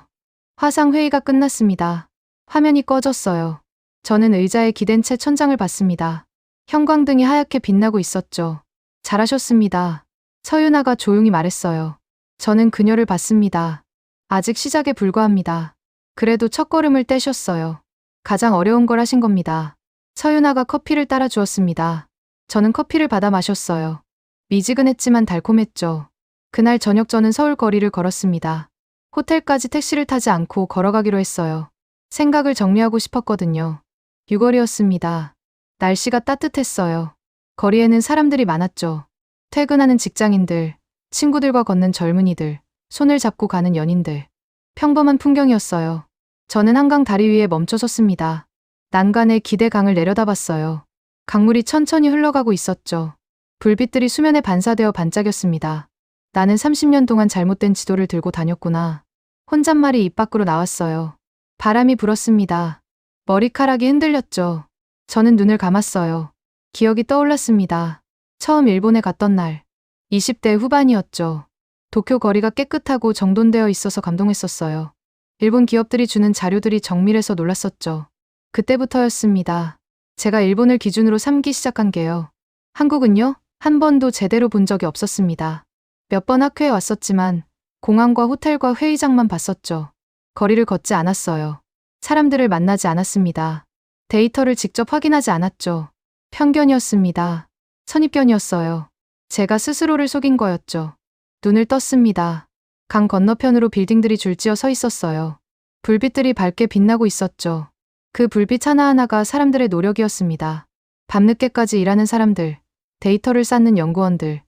화상회의가 끝났습니다. 화면이 꺼졌어요. 저는 의자에 기댄 채 천장을 봤습니다. 형광등이 하얗게 빛나고 있었죠. 잘하셨습니다. 서윤아가 조용히 말했어요. 저는 그녀를 봤습니다. 아직 시작에 불과합니다. 그래도 첫걸음을 떼셨어요. 가장 어려운 걸 하신 겁니다. 서윤아가 커피를 따라 주었습니다. 저는 커피를 받아 마셨어요. 미지근했지만 달콤했죠. 그날 저녁 저는 서울 거리를 걸었습니다. 호텔까지 택시를 타지 않고 걸어가기로 했어요. 생각을 정리하고 싶었거든요. 6월이었습니다. 날씨가 따뜻했어요. 거리에는 사람들이 많았죠. 퇴근하는 직장인들, 친구들과 걷는 젊은이들, 손을 잡고 가는 연인들. 평범한 풍경이었어요. 저는 한강 다리 위에 멈춰 섰습니다. 난간의 기대강을 내려다봤어요. 강물이 천천히 흘러가고 있었죠. 불빛들이 수면에 반사되어 반짝였습니다. 나는 30년 동안 잘못된 지도를 들고 다녔구나. 혼잣말이 입 밖으로 나왔어요. 바람이 불었습니다. 머리카락이 흔들렸죠. 저는 눈을 감았어요. 기억이 떠올랐습니다. 처음 일본에 갔던 날. 20대 후반이었죠. 도쿄 거리가 깨끗하고 정돈되어 있어서 감동했었어요. 일본 기업들이 주는 자료들이 정밀해서 놀랐었죠. 그때부터였습니다. 제가 일본을 기준으로 삼기 시작한 게요. 한국은요? 한 번도 제대로 본 적이 없었습니다. 몇 번 학회에 왔었지만 공항과 호텔과 회의장만 봤었죠. 거리를 걷지 않았어요. 사람들을 만나지 않았습니다. 데이터를 직접 확인하지 않았죠. 편견이었습니다. 선입견이었어요. 제가 스스로를 속인 거였죠. 눈을 떴습니다. 강 건너편으로 빌딩들이 줄지어 서 있었어요. 불빛들이 밝게 빛나고 있었죠. 그 불빛 하나하나가 사람들의 노력이었습니다. 밤늦게까지 일하는 사람들, 데이터를 쌓는 연구원들,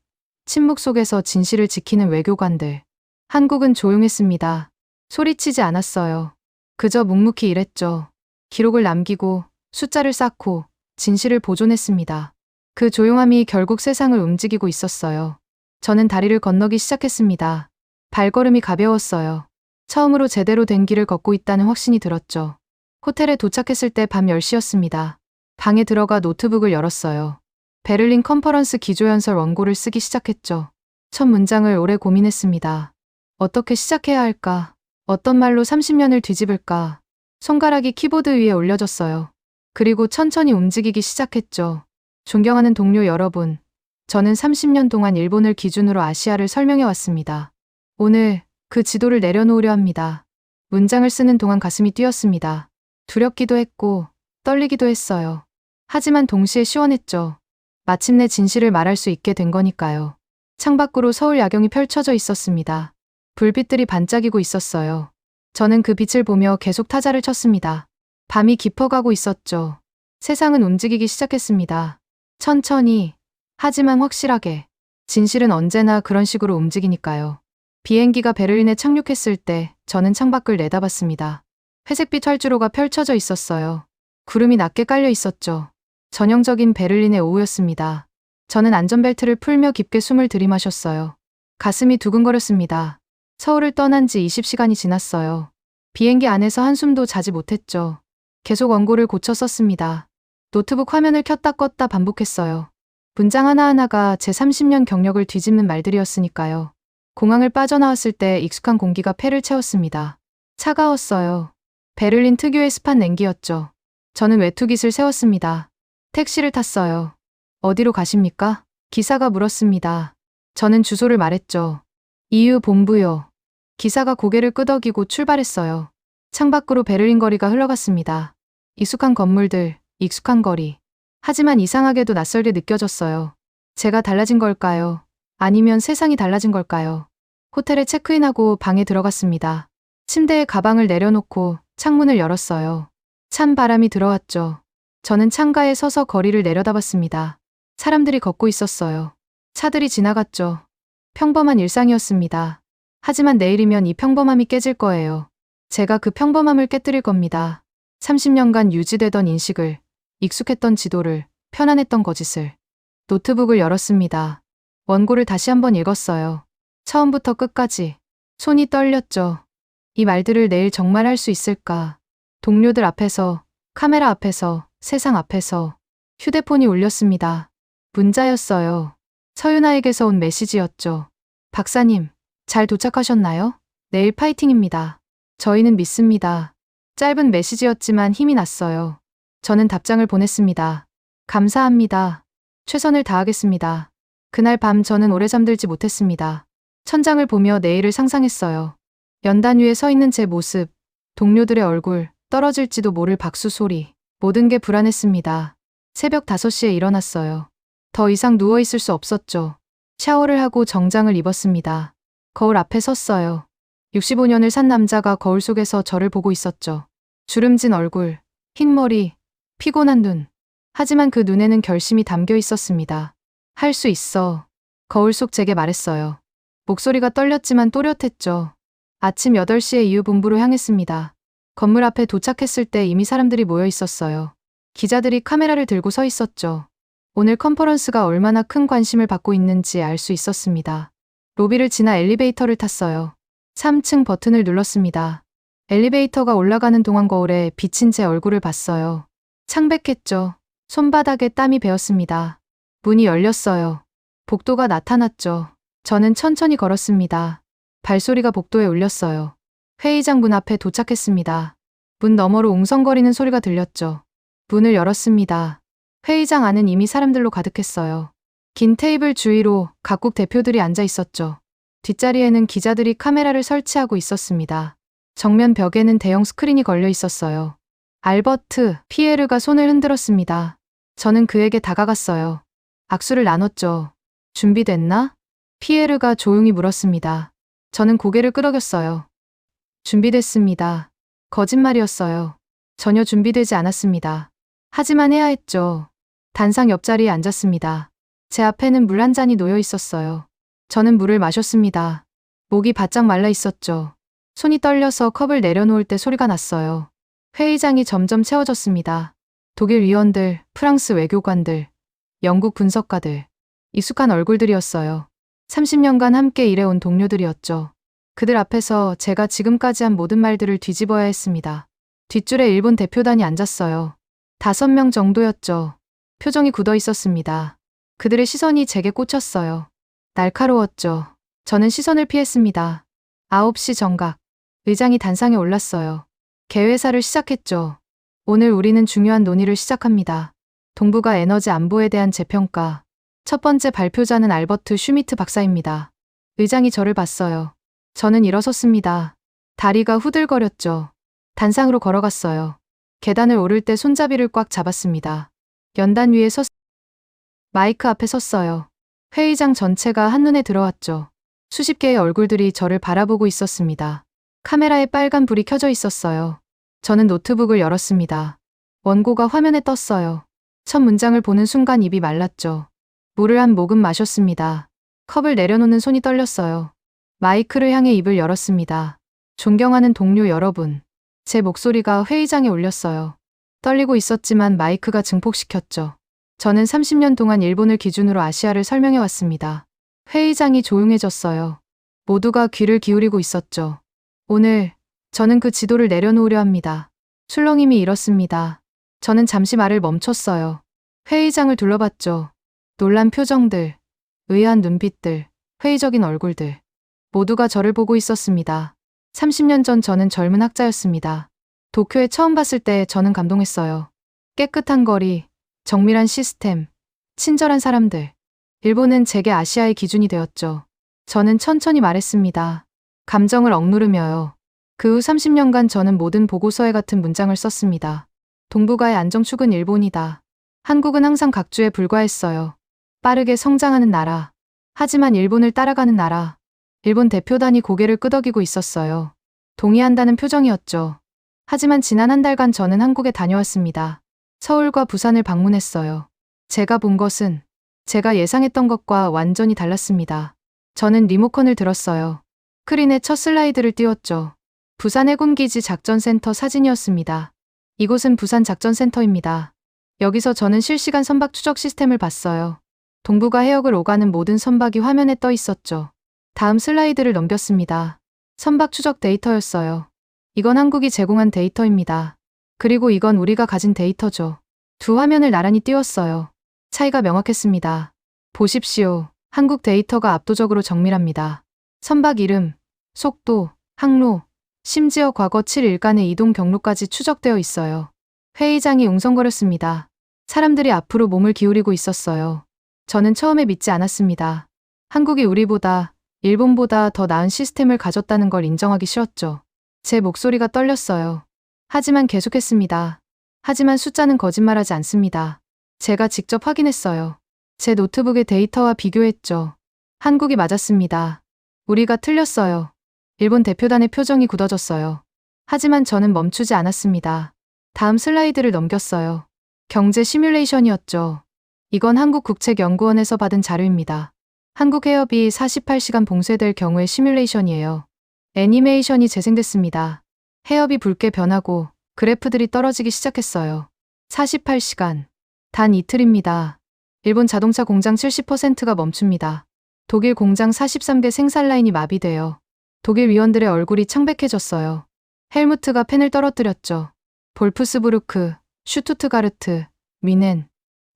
침묵 속에서 진실을 지키는 외교관들. 한국은 조용했습니다. 소리치지 않았어요. 그저 묵묵히 일했죠. 기록을 남기고 숫자를 쌓고 진실을 보존했습니다. 그 조용함이 결국 세상을 움직이고 있었어요. 저는 다리를 건너기 시작했습니다. 발걸음이 가벼웠어요. 처음으로 제대로 된 길을 걷고 있다는 확신이 들었죠. 호텔에 도착했을 때 밤 10시였습니다. 방에 들어가 노트북을 열었어요. 베를린 컨퍼런스 기조연설 원고를 쓰기 시작했죠. 첫 문장을 오래 고민했습니다. 어떻게 시작해야 할까? 어떤 말로 30년을 뒤집을까? 손가락이 키보드 위에 올려졌어요. 그리고 천천히 움직이기 시작했죠. 존경하는 동료 여러분, 저는 30년 동안 일본을 기준으로 아시아를 설명해 왔습니다. 오늘 그 지도를 내려놓으려 합니다. 문장을 쓰는 동안 가슴이 뛰었습니다. 두렵기도 했고 떨리기도 했어요. 하지만 동시에 시원했죠. 마침내 진실을 말할 수 있게 된 거니까요. 창밖으로 서울 야경이 펼쳐져 있었습니다. 불빛들이 반짝이고 있었어요. 저는 그 빛을 보며 계속 타자를 쳤습니다. 밤이 깊어가고 있었죠. 세상은 움직이기 시작했습니다. 천천히, 하지만 확실하게. 진실은 언제나 그런 식으로 움직이니까요. 비행기가 베를린에 착륙했을 때 저는 창밖을 내다봤습니다. 회색빛 활주로가 펼쳐져 있었어요. 구름이 낮게 깔려 있었죠. 전형적인 베를린의 오후였습니다. 저는 안전벨트를 풀며 깊게 숨을 들이마셨어요. 가슴이 두근거렸습니다. 서울을 떠난 지 20시간이 지났어요. 비행기 안에서 한숨도 자지 못했죠. 계속 원고를 고쳐 썼습니다. 노트북 화면을 켰다 껐다 반복했어요. 문장 하나하나가 제 30년 경력을 뒤집는 말들이었으니까요. 공항을 빠져나왔을 때 익숙한 공기가 폐를 채웠습니다. 차가웠어요. 베를린 특유의 습한 냉기였죠. 저는 외투깃을 세웠습니다. 택시를 탔어요. 어디로 가십니까? 기사가 물었습니다. 저는 주소를 말했죠. EU 본부요. 기사가 고개를 끄덕이고 출발했어요. 창밖으로 베를린 거리가 흘러갔습니다. 익숙한 건물들, 익숙한 거리. 하지만 이상하게도 낯설게 느껴졌어요. 제가 달라진 걸까요? 아니면 세상이 달라진 걸까요? 호텔에 체크인하고 방에 들어갔습니다. 침대에 가방을 내려놓고 창문을 열었어요. 찬 바람이 들어왔죠. 저는 창가에 서서 거리를 내려다봤습니다. 사람들이 걷고 있었어요. 차들이 지나갔죠. 평범한 일상이었습니다. 하지만 내일이면 이 평범함이 깨질 거예요. 제가 그 평범함을 깨뜨릴 겁니다. 30년간 유지되던 인식을, 익숙했던 지도를, 편안했던 거짓을. 노트북을 열었습니다. 원고를 다시 한번 읽었어요. 처음부터 끝까지. 손이 떨렸죠. 이 말들을 내일 정말 할 수 있을까? 동료들 앞에서, 카메라 앞에서, 세상 앞에서. 휴대폰이 울렸습니다. 문자였어요. 서윤아에게서 온 메시지였죠. 박사님, 잘 도착하셨나요? 내일 파이팅입니다. 저희는 믿습니다. 짧은 메시지였지만 힘이 났어요. 저는 답장을 보냈습니다. 감사합니다. 최선을 다하겠습니다. 그날 밤 저는 오래 잠들지 못했습니다. 천장을 보며 내일을 상상했어요. 연단 위에 서 있는 제 모습, 동료들의 얼굴, 떨어질지도 모를 박수 소리. 모든 게 불안했습니다. 새벽 5시에 일어났어요. 더 이상 누워있을 수 없었죠. 샤워를 하고 정장을 입었습니다. 거울 앞에 섰어요. 65년을 산 남자가 거울 속에서 저를 보고 있었죠. 주름진 얼굴, 흰 머리, 피곤한 눈. 하지만 그 눈에는 결심이 담겨 있었습니다. 할 수 있어. 거울 속 제게 말했어요. 목소리가 떨렸지만 또렷했죠. 아침 8시에 EU 본부로 향했습니다. 건물 앞에 도착했을 때 이미 사람들이 모여 있었어요. 기자들이 카메라를 들고 서 있었죠. 오늘 컨퍼런스가 얼마나 큰 관심을 받고 있는지 알 수 있었습니다. 로비를 지나 엘리베이터를 탔어요. 3층 버튼을 눌렀습니다. 엘리베이터가 올라가는 동안 거울에 비친 제 얼굴을 봤어요. 창백했죠. 손바닥에 땀이 배었습니다. 문이 열렸어요. 복도가 나타났죠. 저는 천천히 걸었습니다. 발소리가 복도에 울렸어요. 회의장 문 앞에 도착했습니다. 문 너머로 웅성거리는 소리가 들렸죠. 문을 열었습니다. 회의장 안은 이미 사람들로 가득했어요. 긴 테이블 주위로 각국 대표들이 앉아 있었죠. 뒷자리에는 기자들이 카메라를 설치하고 있었습니다. 정면 벽에는 대형 스크린이 걸려 있었어요. 알버트, 피에르가 손을 흔들었습니다. 저는 그에게 다가갔어요. 악수를 나눴죠. 준비됐나? 피에르가 조용히 물었습니다. 저는 고개를 끄덕였어요. 준비됐습니다. 거짓말이었어요. 전혀 준비되지 않았습니다. 하지만 해야 했죠. 단상 옆자리에 앉았습니다. 제 앞에는 물 한 잔이 놓여 있었어요. 저는 물을 마셨습니다. 목이 바짝 말라 있었죠. 손이 떨려서 컵을 내려놓을 때 소리가 났어요. 회의장이 점점 채워졌습니다. 독일 위원들, 프랑스 외교관들, 영국 분석가들, 익숙한 얼굴들이었어요. 30년간 함께 일해온 동료들이었죠. 그들 앞에서 제가 지금까지 한 모든 말들을 뒤집어야 했습니다. 뒷줄에 일본 대표단이 앉았어요. 5명 정도였죠. 표정이 굳어 있었습니다. 그들의 시선이 제게 꽂혔어요. 날카로웠죠. 저는 시선을 피했습니다. 9시 정각. 의장이 단상에 올랐어요. 개회사를 시작했죠. 오늘 우리는 중요한 논의를 시작합니다. 동북아 에너지 안보에 대한 재평가. 첫 번째 발표자는 알버트 슈미트 박사입니다. 의장이 저를 봤어요. 저는 일어섰습니다. 다리가 후들거렸죠. 단상으로 걸어갔어요. 계단을 오를 때 손잡이를 꽉 잡았습니다. 연단 위에 마이크 앞에 섰어요. 회의장 전체가 한눈에 들어왔죠. 수십 개의 얼굴들이 저를 바라보고 있었습니다. 카메라에 빨간 불이 켜져 있었어요. 저는 노트북을 열었습니다. 원고가 화면에 떴어요. 첫 문장을 보는 순간 입이 말랐죠. 물을 한 모금 마셨습니다. 컵을 내려놓는 손이 떨렸어요. 마이크를 향해 입을 열었습니다. 존경하는 동료 여러분. 제 목소리가 회의장에 울렸어요. 떨리고 있었지만 마이크가 증폭시켰죠. 저는 30년 동안 일본을 기준으로 아시아를 설명해 왔습니다. 회의장이 조용해졌어요. 모두가 귀를 기울이고 있었죠. 오늘 저는 그 지도를 내려놓으려 합니다. 술렁임이 일었습니다. 저는 잠시 말을 멈췄어요. 회의장을 둘러봤죠. 놀란 표정들, 의아한 눈빛들, 회의적인 얼굴들. 모두가 저를 보고 있었습니다. 30년 전 저는 젊은 학자였습니다. 도쿄에 처음 봤을 때 저는 감동했어요. 깨끗한 거리, 정밀한 시스템, 친절한 사람들. 일본은 제게 아시아의 기준이 되었죠. 저는 천천히 말했습니다. 감정을 억누르며요. 그 후 30년간 저는 모든 보고서에 같은 문장을 썼습니다. 동북아의 안정축은 일본이다. 한국은 항상 각주에 불과했어요. 빠르게 성장하는 나라. 하지만 일본을 따라가는 나라. 일본 대표단이 고개를 끄덕이고 있었어요. 동의한다는 표정이었죠. 하지만 지난 한 달간 저는 한국에 다녀왔습니다. 서울과 부산을 방문했어요. 제가 본 것은 제가 예상했던 것과 완전히 달랐습니다. 저는 리모컨을 들었어요. 스크린에 첫 슬라이드를 띄웠죠. 부산 해군기지 작전센터 사진이었습니다. 이곳은 부산 작전센터입니다. 여기서 저는 실시간 선박 추적 시스템을 봤어요. 동북아 해역을 오가는 모든 선박이 화면에 떠 있었죠. 다음 슬라이드를 넘겼습니다. 선박 추적 데이터였어요. 이건 한국이 제공한 데이터입니다. 그리고 이건 우리가 가진 데이터죠. 두 화면을 나란히 띄웠어요. 차이가 명확했습니다. 보십시오. 한국 데이터가 압도적으로 정밀합니다. 선박 이름, 속도, 항로, 심지어 과거 7일간의 이동 경로까지 추적되어 있어요. 회의장이 웅성거렸습니다. 사람들이 앞으로 몸을 기울이고 있었어요. 저는 처음에 믿지 않았습니다. 한국이 우리보다, 일본보다 더 나은 시스템을 가졌다는 걸 인정하기 쉬웠죠. 제 목소리가 떨렸어요. 하지만 계속했습니다. 하지만 숫자는 거짓말하지 않습니다. 제가 직접 확인했어요. 제 노트북의 데이터와 비교했죠. 한국이 맞았습니다. 우리가 틀렸어요. 일본 대표단의 표정이 굳어졌어요. 하지만 저는 멈추지 않았습니다. 다음 슬라이드를 넘겼어요. 경제 시뮬레이션이었죠. 이건 한국국책연구원에서 받은 자료입니다. 한국 해협이 48시간 봉쇄될 경우의 시뮬레이션이에요. 애니메이션이 재생됐습니다. 해협이 붉게 변하고 그래프들이 떨어지기 시작했어요. 48시간. 단 이틀입니다. 일본 자동차 공장 70%가 멈춥니다. 독일 공장 43개 생산 라인이 마비돼요. 독일 위원들의 얼굴이 창백해졌어요. 헬무트가 펜을 떨어뜨렸죠. 볼프스부르크, 슈투트가르트, 뮌헨.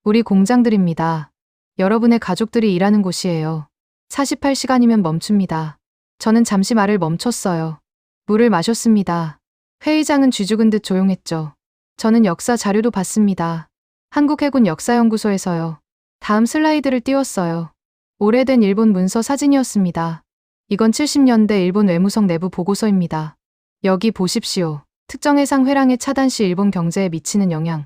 우리 공장들입니다. 여러분의 가족들이 일하는 곳이에요. 48시간이면 멈춥니다. 저는 잠시 말을 멈췄어요. 물을 마셨습니다. 회의장은 쥐죽은 듯 조용했죠. 저는 역사 자료도 봤습니다. 한국해군 역사연구소에서요. 다음 슬라이드를 띄웠어요. 오래된 일본 문서 사진이었습니다. 이건 70년대 일본 외무성 내부 보고서입니다. 여기 보십시오. 특정 해상 회랑의 차단 시 일본 경제에 미치는 영향.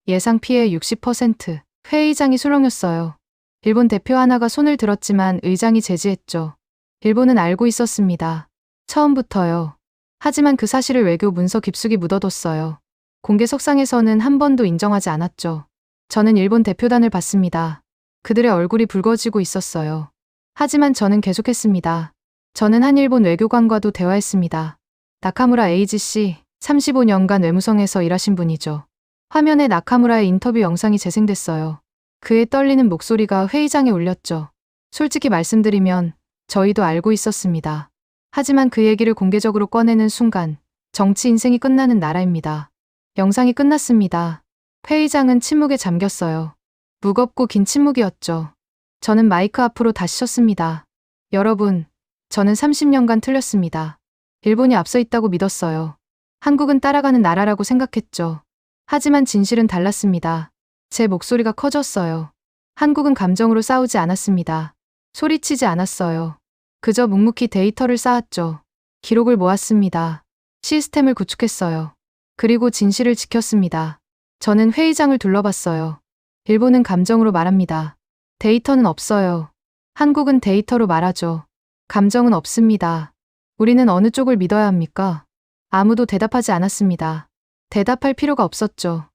예상 피해 60%. 회의장이 술렁였어요. 일본 대표 하나가 손을 들었지만 의장이 제지했죠. 일본은 알고 있었습니다. 처음부터요. 하지만 그 사실을 외교 문서 깊숙이 묻어뒀어요. 공개석상에서는 한 번도 인정하지 않았죠. 저는 일본 대표단을 봤습니다. 그들의 얼굴이 붉어지고 있었어요. 하지만 저는 계속했습니다. 저는 한일본 외교관과도 대화했습니다. 나카무라 에이지 씨, 35년간 외무성에서 일하신 분이죠. 화면에 나카무라의 인터뷰 영상이 재생됐어요. 그의 떨리는 목소리가 회의장에 울렸죠. 솔직히 말씀드리면 저희도 알고 있었습니다. 하지만 그 얘기를 공개적으로 꺼내는 순간 정치 인생이 끝나는 나라입니다. 영상이 끝났습니다. 회의장은 침묵에 잠겼어요. 무겁고 긴 침묵이었죠. 저는 마이크 앞으로 다시 섰습니다. 여러분, 저는 30년간 틀렸습니다. 일본이 앞서 있다고 믿었어요. 한국은 따라가는 나라라고 생각했죠. 하지만 진실은 달랐습니다. 제 목소리가 커졌어요. 한국은 감정으로 싸우지 않았습니다. 소리치지 않았어요. 그저 묵묵히 데이터를 쌓았죠. 기록을 모았습니다. 시스템을 구축했어요. 그리고 진실을 지켰습니다. 저는 회의장을 둘러봤어요. 일본은 감정으로 말합니다. 데이터는 없어요. 한국은 데이터로 말하죠. 감정은 없습니다. 우리는 어느 쪽을 믿어야 합니까? 아무도 대답하지 않았습니다. 대답할 필요가 없었죠.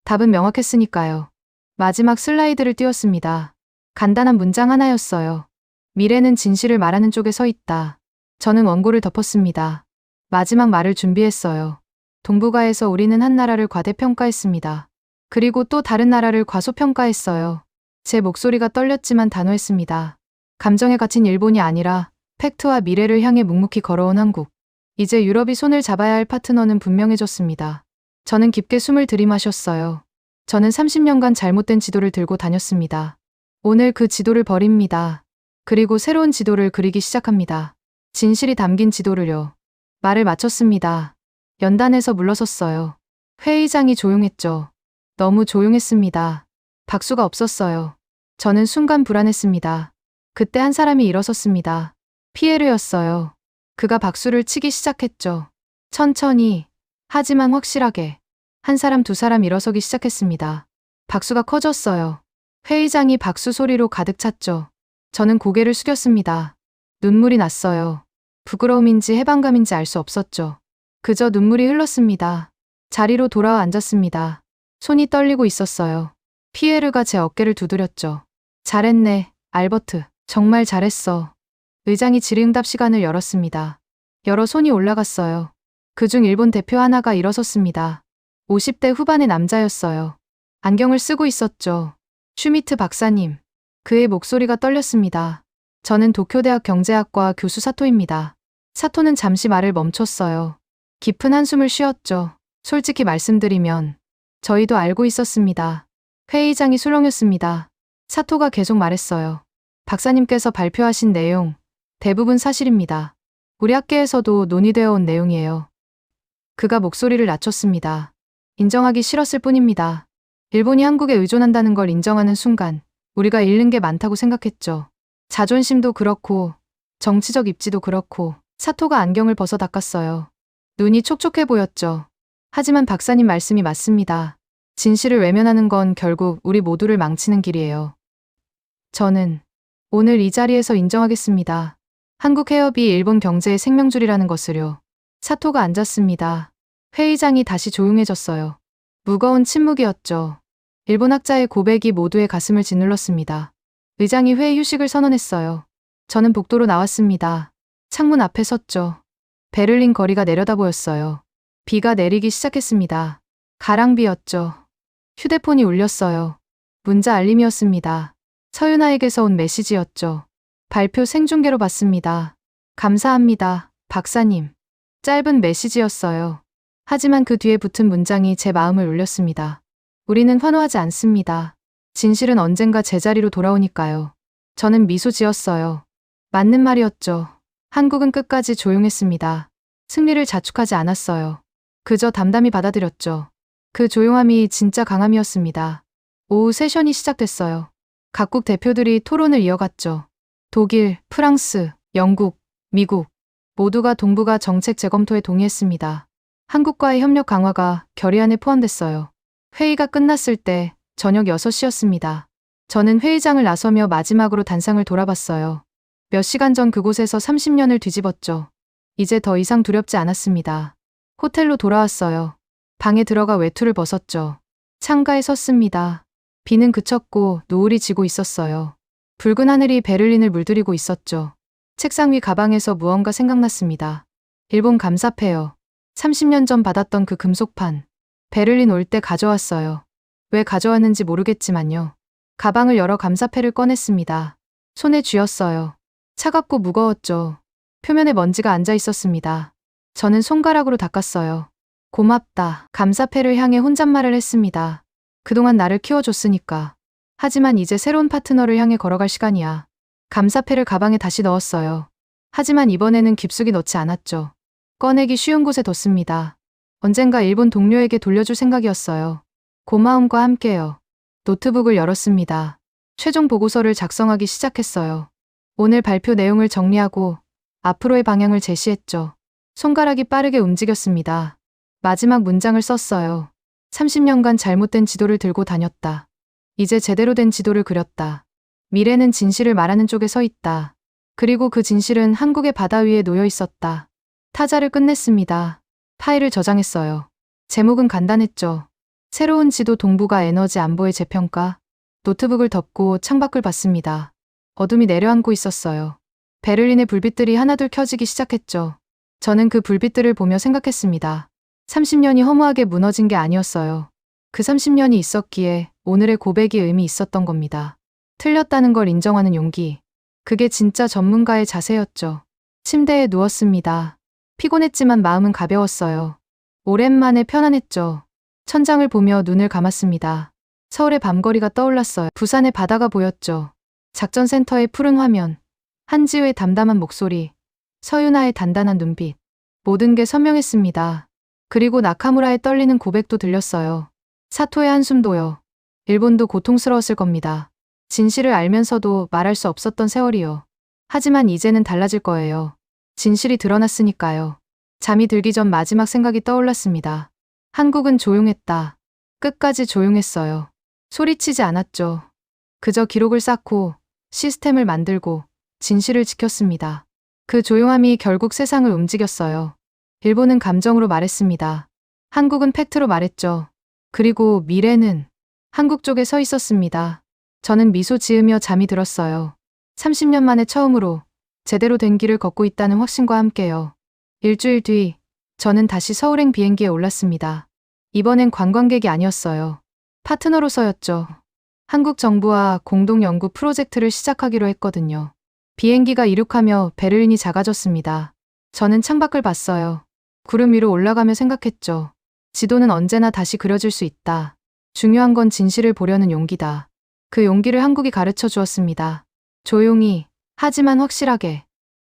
답은 명확했으니까요. 마지막 슬라이드를 띄웠습니다. 간단한 문장 하나였어요. 미래는 진실을 말하는 쪽에 서 있다. 저는 원고를 덮었습니다. 마지막 말을 준비했어요. 동북아에서 우리는 한 나라를 과대평가했습니다. 그리고 또 다른 나라를 과소평가했어요. 제 목소리가 떨렸지만 단호했습니다. 감정에 갇힌 일본이 아니라 팩트와 미래를 향해 묵묵히 걸어온 한국. 이제 유럽이 손을 잡아야 할 파트너는 분명해졌습니다. 저는 깊게 숨을 들이마셨어요. 저는 30년간 잘못된 지도를 들고 다녔습니다. 오늘 그 지도를 버립니다. 그리고 새로운 지도를 그리기 시작합니다. 진실이 담긴 지도를요. 말을 마쳤습니다. 연단에서 물러섰어요. 회의장이 조용했죠. 너무 조용했습니다. 박수가 없었어요. 저는 순간 불안했습니다. 그때 한 사람이 일어섰습니다. 피에르였어요. 그가 박수를 치기 시작했죠. 천천히, 하지만 확실하게. 한 사람 두 사람 일어서기 시작했습니다. 박수가 커졌어요. 회의장이 박수 소리로 가득 찼죠. 저는 고개를 숙였습니다. 눈물이 났어요. 부끄러움인지 해방감인지 알 수 없었죠. 그저 눈물이 흘렀습니다. 자리로 돌아와 앉았습니다. 손이 떨리고 있었어요. 피에르가 제 어깨를 두드렸죠. 잘했네, 알버트. 정말 잘했어. 의장이 질의응답 시간을 열었습니다. 여러 손이 올라갔어요. 그중 일본 대표 하나가 일어섰습니다. 50대 후반의 남자였어요. 안경을 쓰고 있었죠. 슈미트 박사님. 그의 목소리가 떨렸습니다. 저는 도쿄대학 경제학과 교수 사토입니다. 사토는 잠시 말을 멈췄어요. 깊은 한숨을 쉬었죠. 솔직히 말씀드리면 저희도 알고 있었습니다. 회의장이 술렁였습니다. 사토가 계속 말했어요. 박사님께서 발표하신 내용 대부분 사실입니다. 우리 학계에서도 논의되어 온 내용이에요. 그가 목소리를 낮췄습니다. 인정하기 싫었을 뿐입니다. 일본이 한국에 의존한다는 걸 인정하는 순간 우리가 잃는 게 많다고 생각했죠. 자존심도 그렇고 정치적 입지도 그렇고. 사토가 안경을 벗어 닦았어요. 눈이 촉촉해 보였죠. 하지만 박사님 말씀이 맞습니다. 진실을 외면하는 건 결국 우리 모두를 망치는 길이에요. 저는 오늘 이 자리에서 인정하겠습니다. 한국 해협이 일본 경제의 생명줄이라는 것을요. 사토가 앉았습니다. 회의장이 다시 조용해졌어요. 무거운 침묵이었죠. 일본 학자의 고백이 모두의 가슴을 짓눌렀습니다. 의장이 회의 휴식을 선언했어요. 저는 복도로 나왔습니다. 창문 앞에 섰죠. 베를린 거리가 내려다 보였어요. 비가 내리기 시작했습니다. 가랑비였죠. 휴대폰이 울렸어요. 문자 알림이었습니다. 서윤아에게서 온 메시지였죠. 발표 생중계로 봤습니다. 감사합니다, 박사님. 짧은 메시지였어요. 하지만 그 뒤에 붙은 문장이 제 마음을 울렸습니다. 우리는 환호하지 않습니다. 진실은 언젠가 제자리로 돌아오니까요. 저는 미소 지었어요. 맞는 말이었죠. 한국은 끝까지 조용했습니다. 승리를 자축하지 않았어요. 그저 담담히 받아들였죠. 그 조용함이 진짜 강함이었습니다. 오후 세션이 시작됐어요. 각국 대표들이 토론을 이어갔죠. 독일, 프랑스, 영국, 미국 모두가 동북아 정책 재검토에 동의했습니다. 한국과의 협력 강화가 결의안에 포함됐어요. 회의가 끝났을 때 저녁 6시였습니다. 저는 회의장을 나서며 마지막으로 단상을 돌아봤어요. 몇 시간 전 그곳에서 30년을 뒤집었죠. 이제 더 이상 두렵지 않았습니다. 호텔로 돌아왔어요. 방에 들어가 외투를 벗었죠. 창가에 섰습니다. 비는 그쳤고 노을이 지고 있었어요. 붉은 하늘이 베를린을 물들이고 있었죠. 책상 위 가방에서 무언가 생각났습니다. 일본 감사패요. 30년 전 받았던 그 금속판. 베를린 올 때 가져왔어요. 왜 가져왔는지 모르겠지만요. 가방을 열어 감사패를 꺼냈습니다. 손에 쥐었어요. 차갑고 무거웠죠. 표면에 먼지가 앉아 있었습니다. 저는 손가락으로 닦았어요. 고맙다. 감사패를 향해 혼잣말을 했습니다. 그동안 나를 키워줬으니까. 하지만 이제 새로운 파트너를 향해 걸어갈 시간이야. 감사패를 가방에 다시 넣었어요. 하지만 이번에는 깊숙이 넣지 않았죠. 꺼내기 쉬운 곳에 뒀습니다. 언젠가 일본 동료에게 돌려줄 생각이었어요. 고마움과 함께요. 노트북을 열었습니다. 최종 보고서를 작성하기 시작했어요. 오늘 발표 내용을 정리하고 앞으로의 방향을 제시했죠. 손가락이 빠르게 움직였습니다. 마지막 문장을 썼어요. 30년간 잘못된 지도를 들고 다녔다. 이제 제대로 된 지도를 그렸다. 미래는 진실을 말하는 쪽에 서 있다. 그리고 그 진실은 한국의 바다 위에 놓여 있었다. 타자를 끝냈습니다. 파일을 저장했어요. 제목은 간단했죠. 새로운 지도 동북아 에너지 안보의 재평가. 노트북을 덮고 창밖을 봤습니다. 어둠이 내려앉고 있었어요. 베를린의 불빛들이 하나둘 켜지기 시작했죠. 저는 그 불빛들을 보며 생각했습니다. 30년이 허무하게 무너진 게 아니었어요. 그 30년이 있었기에 오늘의 고백이 의미 있었던 겁니다. 틀렸다는 걸 인정하는 용기. 그게 진짜 전문가의 자세였죠. 침대에 누웠습니다. 피곤했지만 마음은 가벼웠어요. 오랜만에 편안했죠. 천장을 보며 눈을 감았습니다. 서울의 밤거리가 떠올랐어요. 부산의 바다가 보였죠. 작전센터의 푸른 화면, 한지우의 담담한 목소리, 서윤아의 단단한 눈빛. 모든 게 선명했습니다. 그리고 나카무라의 떨리는 고백도 들렸어요. 사토의 한숨도요. 일본도 고통스러웠을 겁니다. 진실을 알면서도 말할 수 없었던 세월이요. 하지만 이제는 달라질 거예요. 진실이 드러났으니까요. 잠이 들기 전 마지막 생각이 떠올랐습니다. 한국은 조용했다. 끝까지 조용했어요. 소리치지 않았죠. 그저 기록을 쌓고 시스템을 만들고 진실을 지켰습니다. 그 조용함이 결국 세상을 움직였어요. 일본은 감정으로 말했습니다. 한국은 팩트로 말했죠. 그리고 미래는 한국 쪽에 서 있었습니다. 저는 미소 지으며 잠이 들었어요. 30년 만에 처음으로 제대로 된 길을 걷고 있다는 확신과 함께요. 일주일 뒤, 저는 다시 서울행 비행기에 올랐습니다. 이번엔 관광객이 아니었어요. 파트너로서였죠. 한국 정부와 공동 연구 프로젝트를 시작하기로 했거든요. 비행기가 이륙하며 베를린이 작아졌습니다. 저는 창밖을 봤어요. 구름 위로 올라가며 생각했죠. 지도는 언제나 다시 그려질 수 있다. 중요한 건 진실을 보려는 용기다. 그 용기를 한국이 가르쳐 주었습니다. 조용히, 하지만 확실하게.